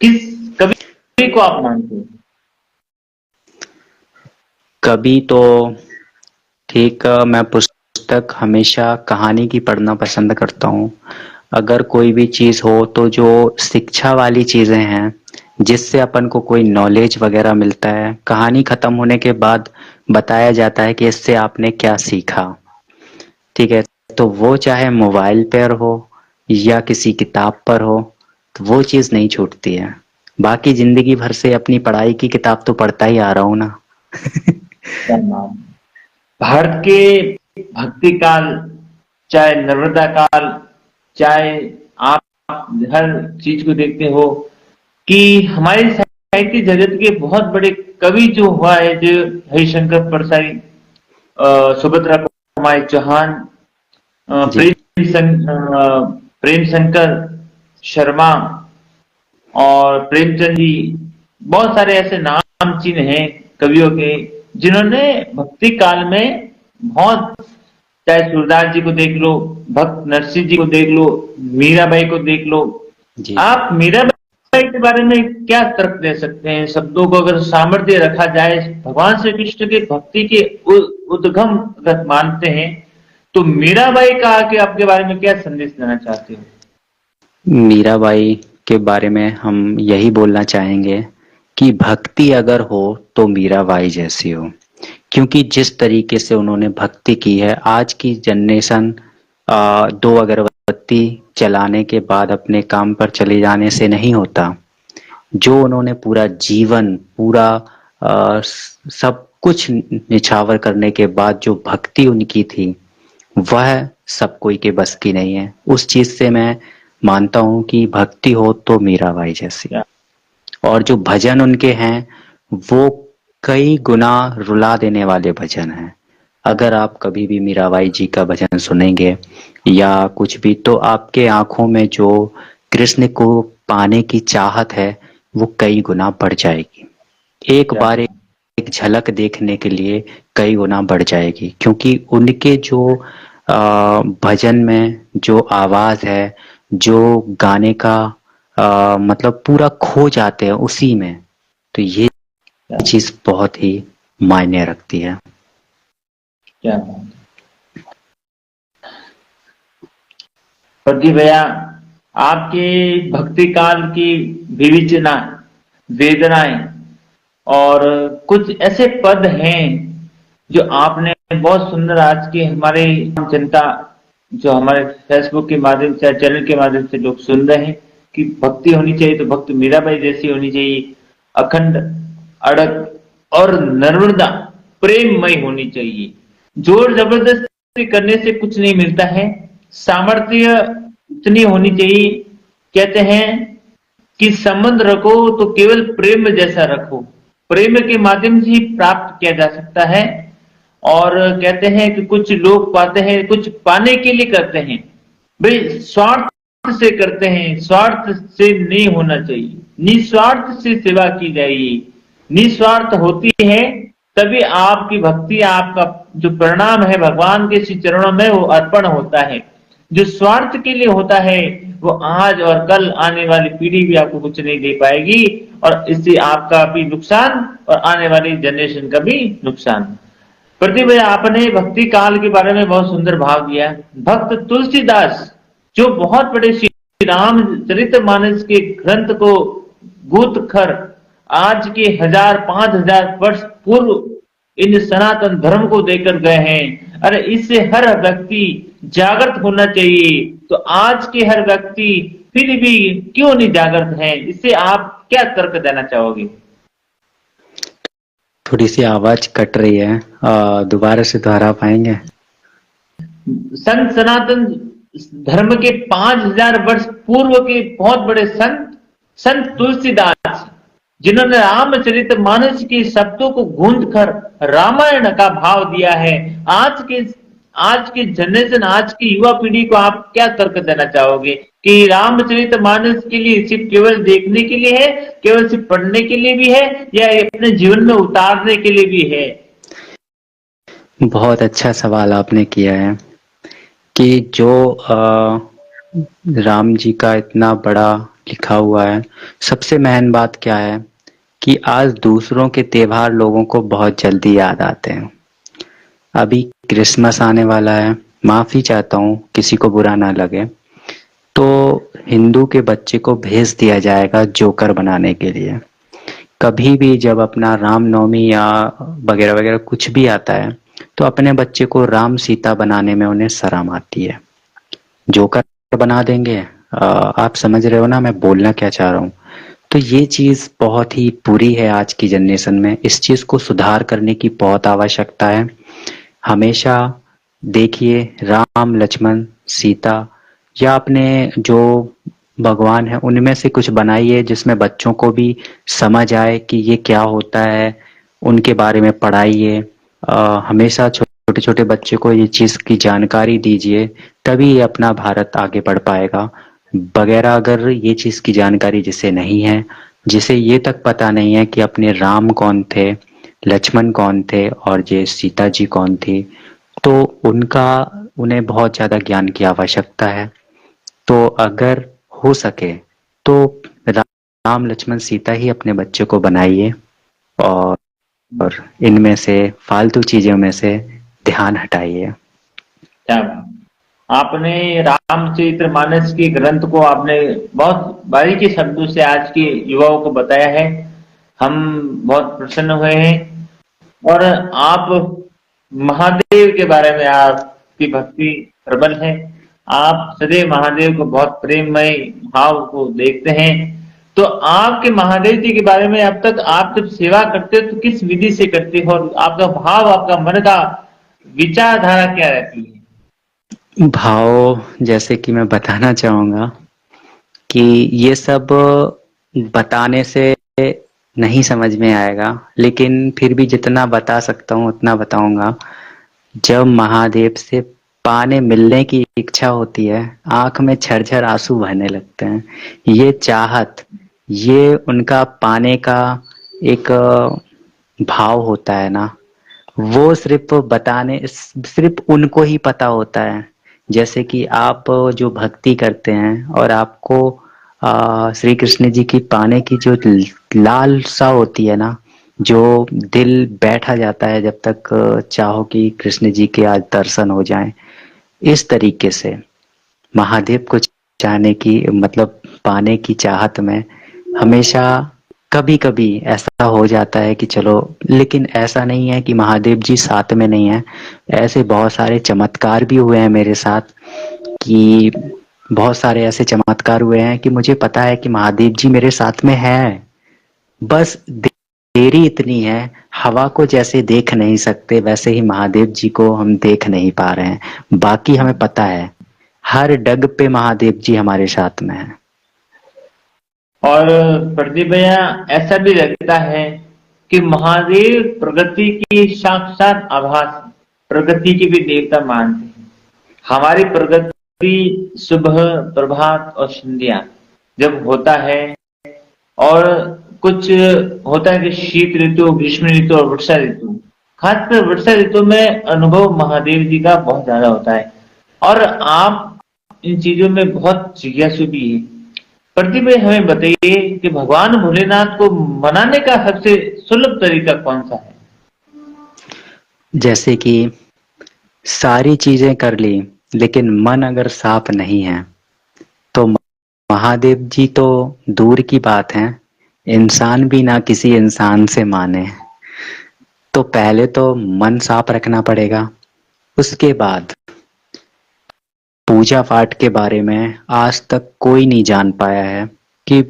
किस कवि को आप मानते हैं? कभी तो ठीक, मैं पुस्तक हमेशा कहानी की पढ़ना पसंद करता हूँ। अगर कोई भी चीज़ हो तो जो शिक्षा वाली चीज़ें हैं, जिससे अपन को कोई नॉलेज वगैरह मिलता है, कहानी खत्म होने के बाद बताया जाता है कि इससे आपने क्या सीखा। ठीक है, तो वो चाहे मोबाइल पर हो या किसी किताब पर हो, तो वो चीज़ नहीं छूटती है। बाकी जिंदगी भर से अपनी पढ़ाई की किताब तो पढ़ता ही आ रहा हूँ ना। क्या नाम, भारत के भक्ति काल, चाहे नर्मदा काल, चाहे आप हर चीज को देखते हो कि हमारे साहित्य जगत के बहुत बड़े कवि जो हुआ है, जो हरिशंकर परसाई, सुभद्रा कुमारी चौहान, जी प्रेम शंकर शर्मा और प्रेमचंद जी, बहुत सारे ऐसे नाम चिन्ह हैं कवियों के जिन्होंने भक्ति काल में बहुत चाहे सूरदास जी को देख लो, भक्त नरसिंह जी को देख लो, मीराबाई को देख लो। जी। आप मीराबाई के बारे में क्या तर्क दे सकते हैं? शब्दों को अगर सामर्थ्य रखा जाए, भगवान श्री कृष्ण के भक्ति के उद्गम अगर मानते हैं, तो मीराबाई का आके आपके बारे में क्या संदेश देना चाहते हो? मीराबाई के बारे में हम यही बोलना चाहेंगे कि भक्ति अगर हो तो मीराबाई जैसी हो, क्योंकि जिस तरीके से उन्होंने भक्ति की है, आज की जनरेशन दो अगरबत्ती जलाने के बाद अपने काम पर चले जाने से नहीं होता। जो उन्होंने पूरा जीवन, पूरा सब कुछ निछावर करने के बाद जो भक्ति उनकी थी, वह सब कोई के बस की नहीं है। उस चीज से मैं मानता हूं कि भक्ति हो तो मीराबाई जैसी। और जो भजन उनके हैं वो कई गुना रुला देने वाले भजन हैं। अगर आप कभी भी मीराबाई जी का भजन सुनेंगे या कुछ भी, तो आपके आंखों में जो कृष्ण को पाने की चाहत है वो कई गुना बढ़ जाएगी। एक बार एक झलक देखने के लिए कई गुना बढ़ जाएगी, क्योंकि उनके जो भजन में जो आवाज है, जो गाने का मतलब पूरा खो जाते हैं उसी में। तो ये चीज बहुत ही मायने रखती है। क्या प्रदीप भैया, आपके भक्ति काल की विवेचना, वेदनाएं और कुछ ऐसे पद हैं जो आपने बहुत सुंदर, आज की हमारे जनता, जो हमारे फेसबुक के माध्यम से, चैनल के माध्यम से लोग सुन रहे हैं कि भक्ति होनी चाहिए तो भक्त मीराबाई जैसी होनी चाहिए, अखंड, अड़ग और नर्मदा प्रेममय होनी चाहिए। जोर जबरदस्ती करने से कुछ नहीं मिलता है, सामर्थ्य इतनी होनी चाहिए। कहते हैं कि संबंध रखो तो केवल प्रेम जैसा रखो, प्रेम के माध्यम से ही प्राप्त किया जा सकता है। और कहते हैं कि कुछ लोग पाते हैं, कुछ पाने के लिए करते हैं, भाई स्वार्थ से करते हैं, स्वार्थ से नहीं होना चाहिए, निस्वार्थ से सेवा की जाएगी। निस्वार्थ होती है तभी आपकी भक्ति, आपका जो परिणाम है भगवान के श्री चरणों में वो अर्पण होता है। जो स्वार्थ के लिए होता है वो आज और कल आने वाली पीढ़ी भी आपको कुछ नहीं दे पाएगी, और इससे आपका भी नुकसान और आने वाली जनरेशन का भी नुकसान। प्रदीप भाई, आपने भक्ति काल के बारे में बहुत सुंदर भाव दिया। भक्त तुलसीदास जो बहुत बड़े श्री राम चरितमानस के ग्रंथ को गूंथ कर आज के 1000-5000 वर्ष पूर्व इन सनातन धर्म को देकर गए हैं। अरे इससे हर व्यक्ति जागृत होना चाहिए, तो आज के हर व्यक्ति फिर भी क्यों नहीं जागृत है? इससे आप क्या तर्क देना चाहोगे? थोड़ी सी आवाज कट रही है, दोबारा से दोहरा पाएंगे? संत सनातन धर्म के 5000 वर्ष पूर्व के बहुत बड़े संत तुलसीदास, जिन्होंने रामचरितमानस के शब्दों को गूंथ कर रामायण का भाव दिया है, आज के जनरेशन, आज की युवा पीढ़ी को आप क्या तर्क देना चाहोगे कि रामचरितमानस के लिए सिर्फ केवल देखने के लिए है, केवल सिर्फ पढ़ने के लिए भी है, या अपने जीवन में उतारने के लिए भी है? बहुत अच्छा सवाल आपने किया है कि जो राम जी का इतना बड़ा लिखा हुआ है, सबसे महन बात क्या है कि आज दूसरों के त्योहार लोगों को बहुत जल्दी याद आते हैं। अभी क्रिसमस आने वाला है, माफी चाहता हूँ किसी को बुरा ना लगे, तो हिंदू के बच्चे को भेज दिया जाएगा जोकर बनाने के लिए। कभी भी जब अपना रामनवमी या वगैरह वगैरह कुछ भी आता है तो अपने बच्चे को राम सीता बनाने में उन्हें शर्म आती है, जोकर बना देंगे। आप समझ रहे हो ना मैं बोलना क्या चाह रहा हूँ? तो ये चीज बहुत ही बुरी है आज की जनरेशन में। इस चीज को सुधार करने की बहुत आवश्यकता है। हमेशा देखिए राम, लक्ष्मण, सीता या अपने जो भगवान है उनमें से कुछ बनाइए जिसमें बच्चों को भी समझ आए कि ये क्या होता है, उनके बारे में पढ़ाइए। हमेशा छोटे छोटे बच्चे को ये चीज की जानकारी दीजिए, तभी ये अपना भारत आगे बढ़ पाएगा। वगैरह अगर ये चीज की जानकारी जिसे नहीं है, जिसे ये तक पता नहीं है कि अपने राम कौन थे, लक्ष्मण कौन थे और ये सीता जी कौन थी, तो उनका उन्हें बहुत ज़्यादा ज्ञान की आवश्यकता है। तो अगर हो सके तो राम लक्ष्मण सीता ही अपने बच्चे को बनाइए और इनमें से फालतू चीज़ों में से ध्यान हटाइए। क्या आपने रामचरितमानस के ग्रंथ को आपने बहुत बारीकी शब्दों से आज के युवाओं को बताया है। हम बहुत प्रसन्न हुए हैं। और आप महादेव के बारे में आपकी भक्ति प्रबल है। आप सदैव महादेव को बहुत प्रेममय भाव को देखते हैं। तो आपके महादेव जी के बारे में अब तक आप जब सेवा करते हो तो किस विधि से करते हो और आपका भाव, आपका मन का विचारधारा क्या रहती है? भाव जैसे कि मैं बताना चाहूँगा कि ये सब बताने से नहीं समझ में आएगा, लेकिन फिर भी जितना बता सकता हूँ उतना बताऊंगा। जब महादेव से पाने मिलने की इच्छा होती है, आंख में झरझर आंसू बहने लगते हैं। ये चाहत, ये उनका पाने का एक भाव होता है ना, वो सिर्फ उनको ही पता होता है। जैसे कि आप जो भक्ति करते हैं और आपको श्री कृष्ण जी की पाने की जो लालसा होती है ना, जो दिल बैठा जाता है जब तक चाहो कि कृष्ण जी के आज दर्शन हो जाएं। इस तरीके से महादेव को चाहने की मतलब पाने की चाहत में हमेशा कभी कभी ऐसा हो जाता है कि चलो, लेकिन ऐसा नहीं है कि महादेव जी साथ में नहीं है। ऐसे बहुत सारे चमत्कार भी हुए हैं मेरे साथ कि बहुत सारे ऐसे चमत्कार हुए हैं कि मुझे पता है कि महादेव जी मेरे साथ में है। बस देरी इतनी है, हवा को जैसे देख नहीं सकते वैसे ही महादेव जी को हम देख नहीं पा रहे हैं। बाकी हमें पता है हर डग पे महादेव जी हमारे साथ में है। और प्रदीप भैया, ऐसा भी लगता है कि महादेव प्रगति की साक्षात आभास, प्रगति की भी देवता मानते हैं। हमारी प्रगति सुबह, प्रभात और संध्या जब होता है, और कुछ होता है कि शीत ऋतु, ग्रीष्म ऋतु और वर्षा ऋतु, खासकर वर्षा ऋतु में अनुभव महादेव जी का बहुत ज्यादा होता है। और आप इन चीजों में बहुत जिज्ञासु भी है। प्रदीप भाई, हमें बताइए कि भगवान भोलेनाथ को मनाने का सबसे सुलभ तरीका कौन सा है? जैसे कि सारी चीजें कर ली लेकिन मन अगर साफ नहीं है तो महादेव जी तो दूर की बात है, इंसान भी ना किसी इंसान से माने। तो पहले तो मन साफ रखना पड़ेगा। उसके बाद पूजा पाठ के बारे में आज तक कोई नहीं जान पाया है कि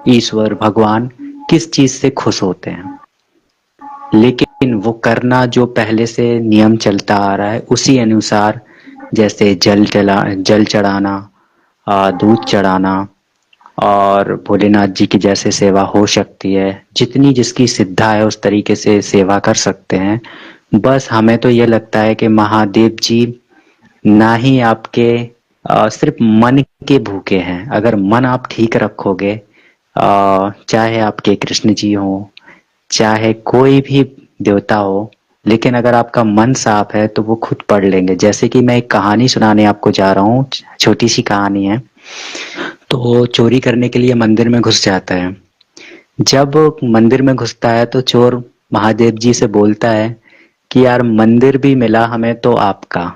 ईश्वर भगवान किस चीज से खुश होते हैं, लेकिन वो करना जो पहले से नियम चलता आ रहा है उसी अनुसार, जैसे जल चढ़ाना, दूध चढ़ाना और भोलेनाथ जी की जैसे सेवा हो सकती है, जितनी जिसकी सिद्धा है उस तरीके से सेवा कर सकते हैं। बस हमें तो ये लगता है कि महादेव जी ना ही आपके सिर्फ मन के भूखे हैं। अगर मन आप ठीक रखोगे, चाहे आपके कृष्ण जी हो, चाहे कोई भी देवता हो, लेकिन अगर आपका मन साफ है तो वो खुद पढ़ लेंगे। जैसे कि मैं एक कहानी सुनाने आपको जा रहा हूँ, छोटी सी कहानी है। तो चोरी करने के लिए मंदिर में घुस जाता है। जब मंदिर में घुसता है तो चोर महादेव जी से बोलता है कि यार मंदिर भी मिला हमें तो आपका।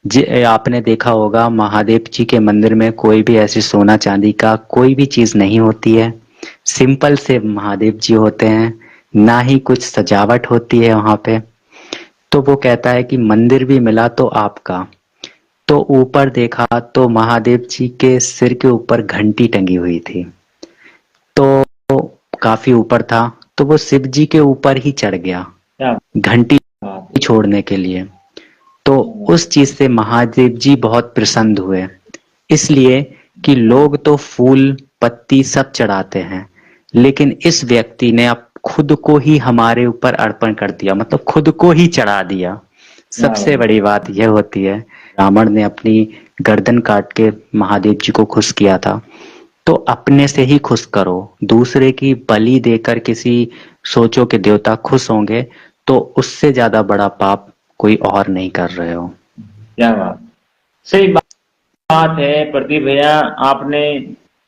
जी, आपने देखा होगा महादेव जी के मंदिर में कोई भी ऐसी सोना चांदी का कोई भी चीज नहीं होती है। सिंपल से महादेव जी होते हैं, ना ही कुछ सजावट होती है वहां पे। तो वो कहता है कि मंदिर भी मिला तो आपका। तो ऊपर देखा तो महादेव जी के सिर के ऊपर घंटी टंगी हुई थी। तो काफी ऊपर था, तो वो शिव जी के ऊपर ही चढ़ गया क्या घंटी बात छोड़ने के लिए। तो उस चीज से महादेव जी बहुत प्रसन्न हुए, इसलिए कि लोग तो फूल पत्ती सब चढ़ाते हैं, लेकिन इस व्यक्ति ने अब खुद को ही हमारे ऊपर अर्पण कर दिया, मतलब खुद को ही चढ़ा दिया। सबसे बड़ी बात यह होती है, रावण ने अपनी गर्दन काट के महादेव जी को खुश किया था। तो अपने से ही खुश करो, दूसरे की बलि देकर किसी सोचो कि देवता खुश होंगे, तो उससे ज्यादा बड़ा पाप कोई और नहीं कर रहे हो। क्या बात, सही बात है प्रदीप भैया आपने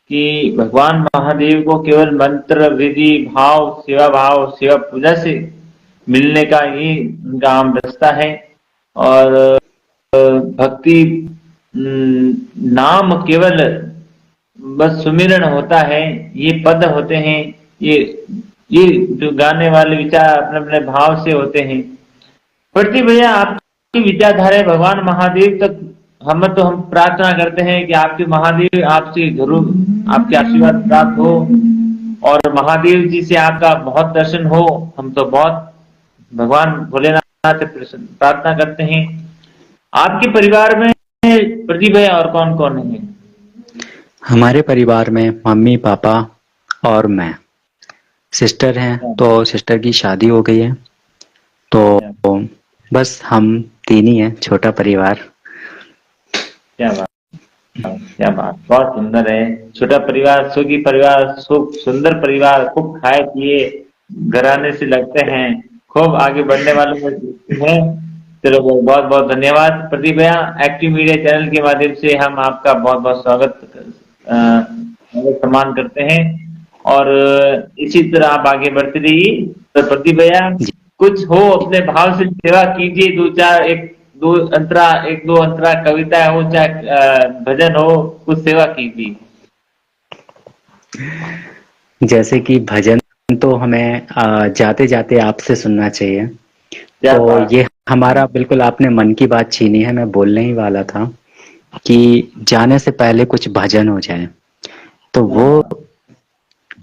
कि भगवान महादेव को केवल मंत्र विधि भाव सेवा पूजा से मिलने का ही उनका आम रास्ता है। और भक्ति नाम केवल बस सुमिरन होता है, ये पद होते हैं, ये ये जो गाने वाले विचार अपने अपने भाव से होते हैं। प्रदीप भैया आपकी विचारधारा भगवान महादेव तक हम प्रार्थना करते हैं कि आपके महादेव आपसे जरूर आपके आशीर्वाद प्राप्त हो और महादेव जी से आपका बहुत दर्शन हो। हम तो बहुत भगवान भोलेनाथ से प्रार्थना करते हैं। आपके परिवार में प्रदीप भैया और कौन कौन है? हमारे परिवार में मम्मी पापा और मैं, सिस्टर हैं तो सिस्टर की शादी हो गई है, तो बस हम तीन ही हैं, छोटा परिवार। क्या बात, क्या बात, बहुत सुंदर है। छोटा परिवार सुखी परिवार, सुंदर परिवार, खूब खाए पिए घराने से लगते हैं, खूब आगे बढ़ने वालों में हैं। चलो बहुत बहुत धन्यवाद प्रदीप भैया। एक्टिव मीडिया चैनल के माध्यम से हम आपका बहुत बहुत सम्मान करते हैं और इसी तरह आप आगे बढ़ते रहिए। तो प्रदीप भैया कुछ हो अपने भाव से सेवा कीजिए, एक दो अंतरा कविता हो चाहे भजन हो, कुछ सेवा कीजिए। जैसे कि भजन तो हमें जाते जाते आपसे सुनना चाहिए, तो ये हमारा बिल्कुल आपने मन की बात छीनी है। मैं बोलने ही वाला था कि जाने से पहले कुछ भजन हो जाए, तो वो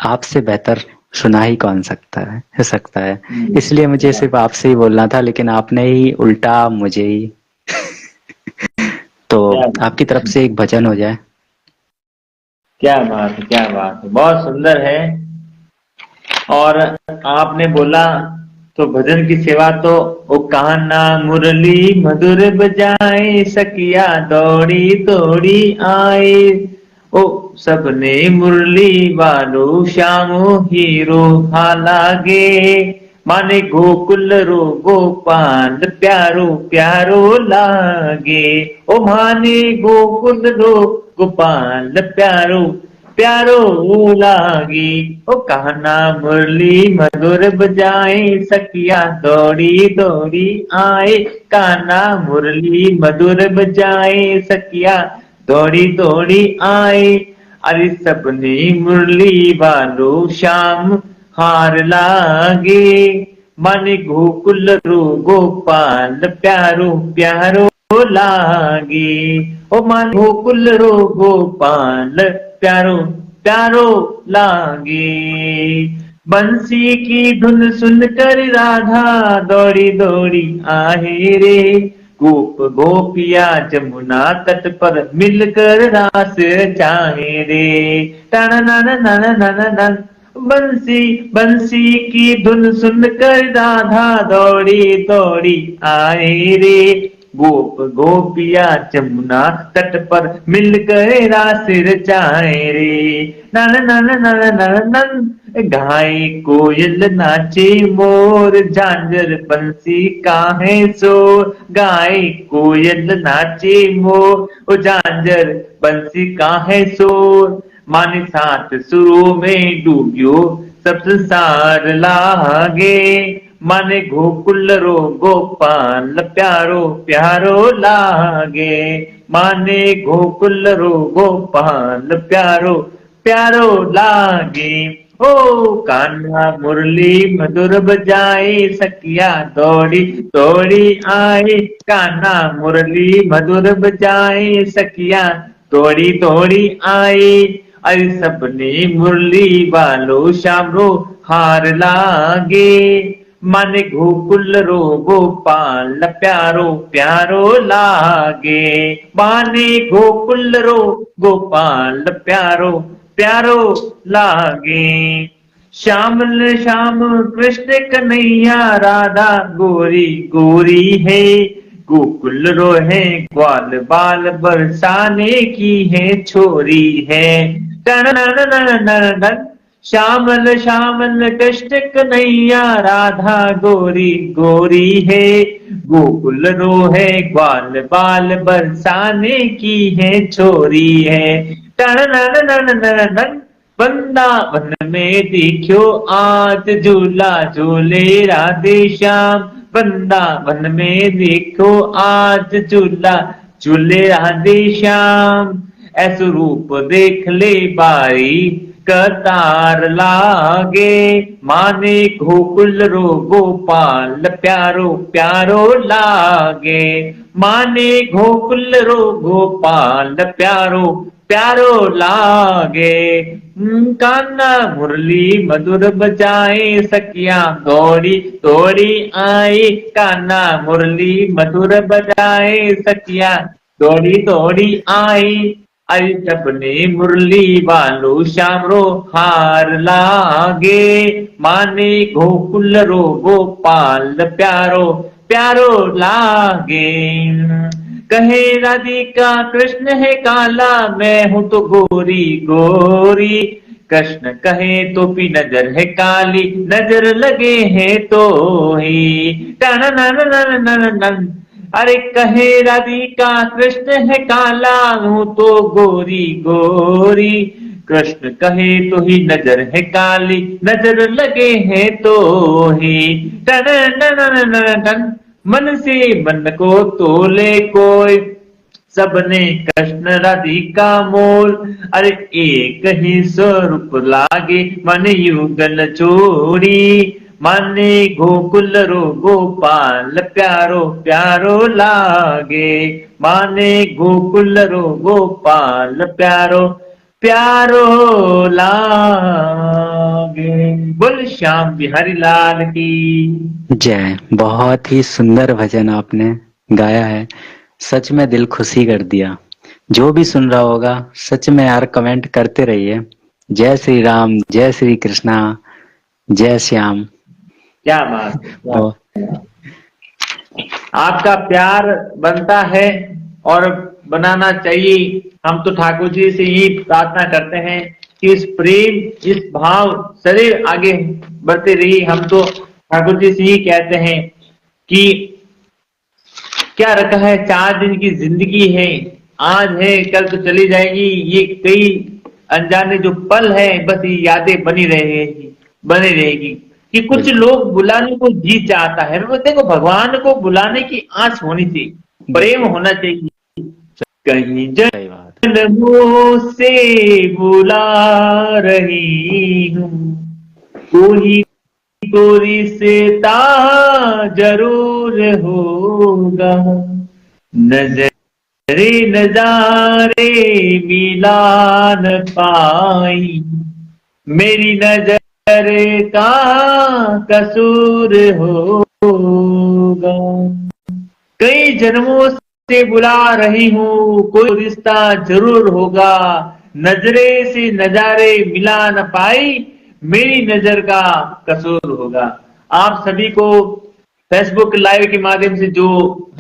आपसे बेहतर सुना ही कौन सकता है। इसलिए मुझे सिर्फ आपसे ही बोलना था, लेकिन आपने ही उल्टा मुझे ही तो आपकी तरफ से एक भजन हो जाए। क्या बात है, क्या बात है, बहुत सुंदर है। और आपने बोला तो भजन की सेवा तो ओ कान्हा मुरली मधुर बजाए, सखिया दौड़ी दौड़ी आए, ओ सबने मुरली बालो श्यामो हीरो हालागे, माने गोकुल रो गोपाल प्यारो प्यारो लागे, ओ माने गोकुल रो गोपाल प्यारो प्यारो लागी, ओ कान्हा मुरली मधुर बजाए, सखिया दौड़ी दौड़ी आए, कान्हा मुरली मधुर बजाए, सखिया दौड़ी दौड़ी आए, अरे सपने मुरली बालो श्याम हार लागे, मन गोकुल रो गोपाल प्यारो प्यारो लागे, ओ मन गोकुल रो गोपाल प्यारो प्यारो लागे, बंसी की धुन सुनकर राधा दौड़ी दौड़ी आए रे, गोप गोपिया जमुना तट पर मिलकर रास चाहे रे, टन नन नन नन नन, बंसी बंसी की धुन सुनकर राधा दौड़ी दौड़ी आए रे, गोप गोपिया जमुना तट पर मिलकर रास रचाए रे, नन नन नन नन नन, गाय कोयल नाचे मोर, झांझर बंसी काहे शोर, गाय कोयल नाचे मोर, ओ झांझर बंसी काहे शोर, माने सात सुरों में डूबियो सब संसार लागे, माने गोकुल रो गोपाल प्यारो प्यारो लागे, माने गोकुल रो गोपाल प्यारो प्यारो लागे, ओ कान्हा मुरली मधुर बजाए, सखिया दौड़ी दौड़ी आए, कान्हा मुरली मधुर बजाए, सखिया दौड़ी दौड़ी आए, अरे सपने मुरली बालो श्याम रो हार लागे, माने गोकुल रो गोपाल प्यारो प्यारो लागे, माने गोकुल रो गोपाल प्यारो प्यारो लागे, श्याम श्याम कृष्ण कन्हैया राधा गोरी गोरी है, गोकुल रो है ग्वाल बाल बरसाने की है छोरी है, टन नन नन नन नन, श्यामल श्यामल कृष्ण कन्हैया, राधा गोरी गोरी है, गोकुल रोहे ग्वाल बाल बरसाने की है छोरी है। टन नन नन नन नन, वृंदावन में देखियो आज झूला झूले राधे श्याम, वृंदावन में देखो आज झूला झूले राधे श्याम। ऐसो रूप देख ले बारी कतार लागे, माने गोकुल रो गोपाल प्यारो प्यारो लागे, माने गोकुल रो गोपाल प्यारो प्यारो लागे। कान्हा मुरली मधुर बजाए, सखिया दौड़ी दौड़ी आई, कान्हा मुरली मधुर बजाए, सखिया दौड़ी दौड़ी आई। आई सबने मुरली वालो श्याम रो हार लागे, माने गोकुल रो गोपाल प्यारो प्यारो लागे। कहे राधिका कृष्ण है काला, मैं हूं तो गोरी गोरी, कृष्ण कहे तो भी नजर है काली, नजर लगे है तो ही। टन नन नन नन नन, अरे कहे राधिका कृष्ण है काला, हूं तो गोरी गोरी, कृष्ण कहे तो ही नजर है काली, नजर लगे है तो ही। टन नन नन नन नन, मन से मन को तोले कोई, सबने कृष्ण राधिका मोल। अरे एक ही स्वरूप लागे, मन युगल जोड़ी, माने गोकुल रो गोपाल प्यारो प्यारो लागे, माने गोकुल रो गोपाल प्यारो प्यारो लागे। बोल श्याम बिहारी लाल की जय। बहुत ही सुंदर भजन आपने गाया है, सच में दिल खुशी कर दिया। जो भी सुन रहा होगा सच में यार कमेंट करते रहिए, जय श्री राम, जय श्री कृष्णा, जय श्याम। क्या बात है, क्या बहुत आपका प्यार बनता है और बनाना चाहिए। हम तो ठाकुर जी से ही प्रार्थना करते हैं कि इस प्रेम इस भाव शरीर आगे बढ़ते रही। हम तो ठाकुर जी से ही कहते हैं कि क्या रखा है, 4 दिन की जिंदगी है, आज है कल तो चली जाएगी। ये कई अनजाने जो पल है, बस ये यादें बनी रहेगी। कि कुछ लोग बुलाने को जी चाहता है, देखो भगवान को बुलाने की आस होनी चाहिए, प्रेम होना चाहिए। कहीं सही बात। जन्मों से बुला रही हूँ, कोई को रिश्ता जरूर होगा, नजरे नजारे मिला न पाई, मेरी नजर का कसूर होगा। कई जन्मों से बुला रही हूँ, कोई रिश्ता जरूर होगा, नजरे से नजारे मिला न पाई, मेरी नजर का कसूर होगा। आप सभी को फेसबुक लाइव के माध्यम से जो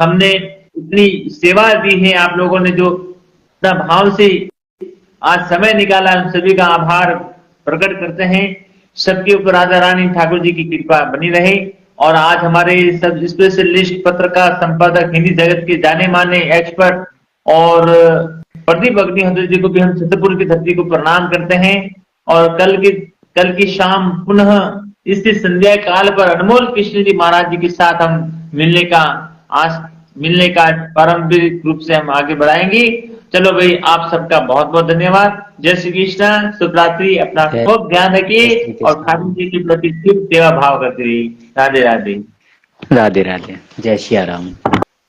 हमने इतनी सेवा दी है, आप लोगों ने जो इतना भाव से आज समय निकाला, हम सभी का आभार प्रकट करते हैं। सबके ऊपर राधा रानी ठाकुर जी की कृपा बनी रहे। और आज हमारे सब स्पेशलिस्ट पत्रकार संपादक, हिंदी जगत के जाने माने एक्सपर्ट और प्रदीप अग्निहोत्री जी को भी हम छतरपुर की धरती को प्रणाम करते हैं। और कल की शाम पुनः इसी संध्या काल पर अनमोल कृष्ण जी महाराज जी के साथ हम मिलने का पारंपरिक रूप से हम आगे बढ़ाएंगे। चलो भाई, आप सबका बहुत बहुत धन्यवाद। जय श्री कृष्ण, शुभ रात्रि। अपना खूब ध्यान रखिए और ठाकुर जी के प्रति सेवा भाव करते रहिए। राधे राधे। राधे राधे। जय श्री राम।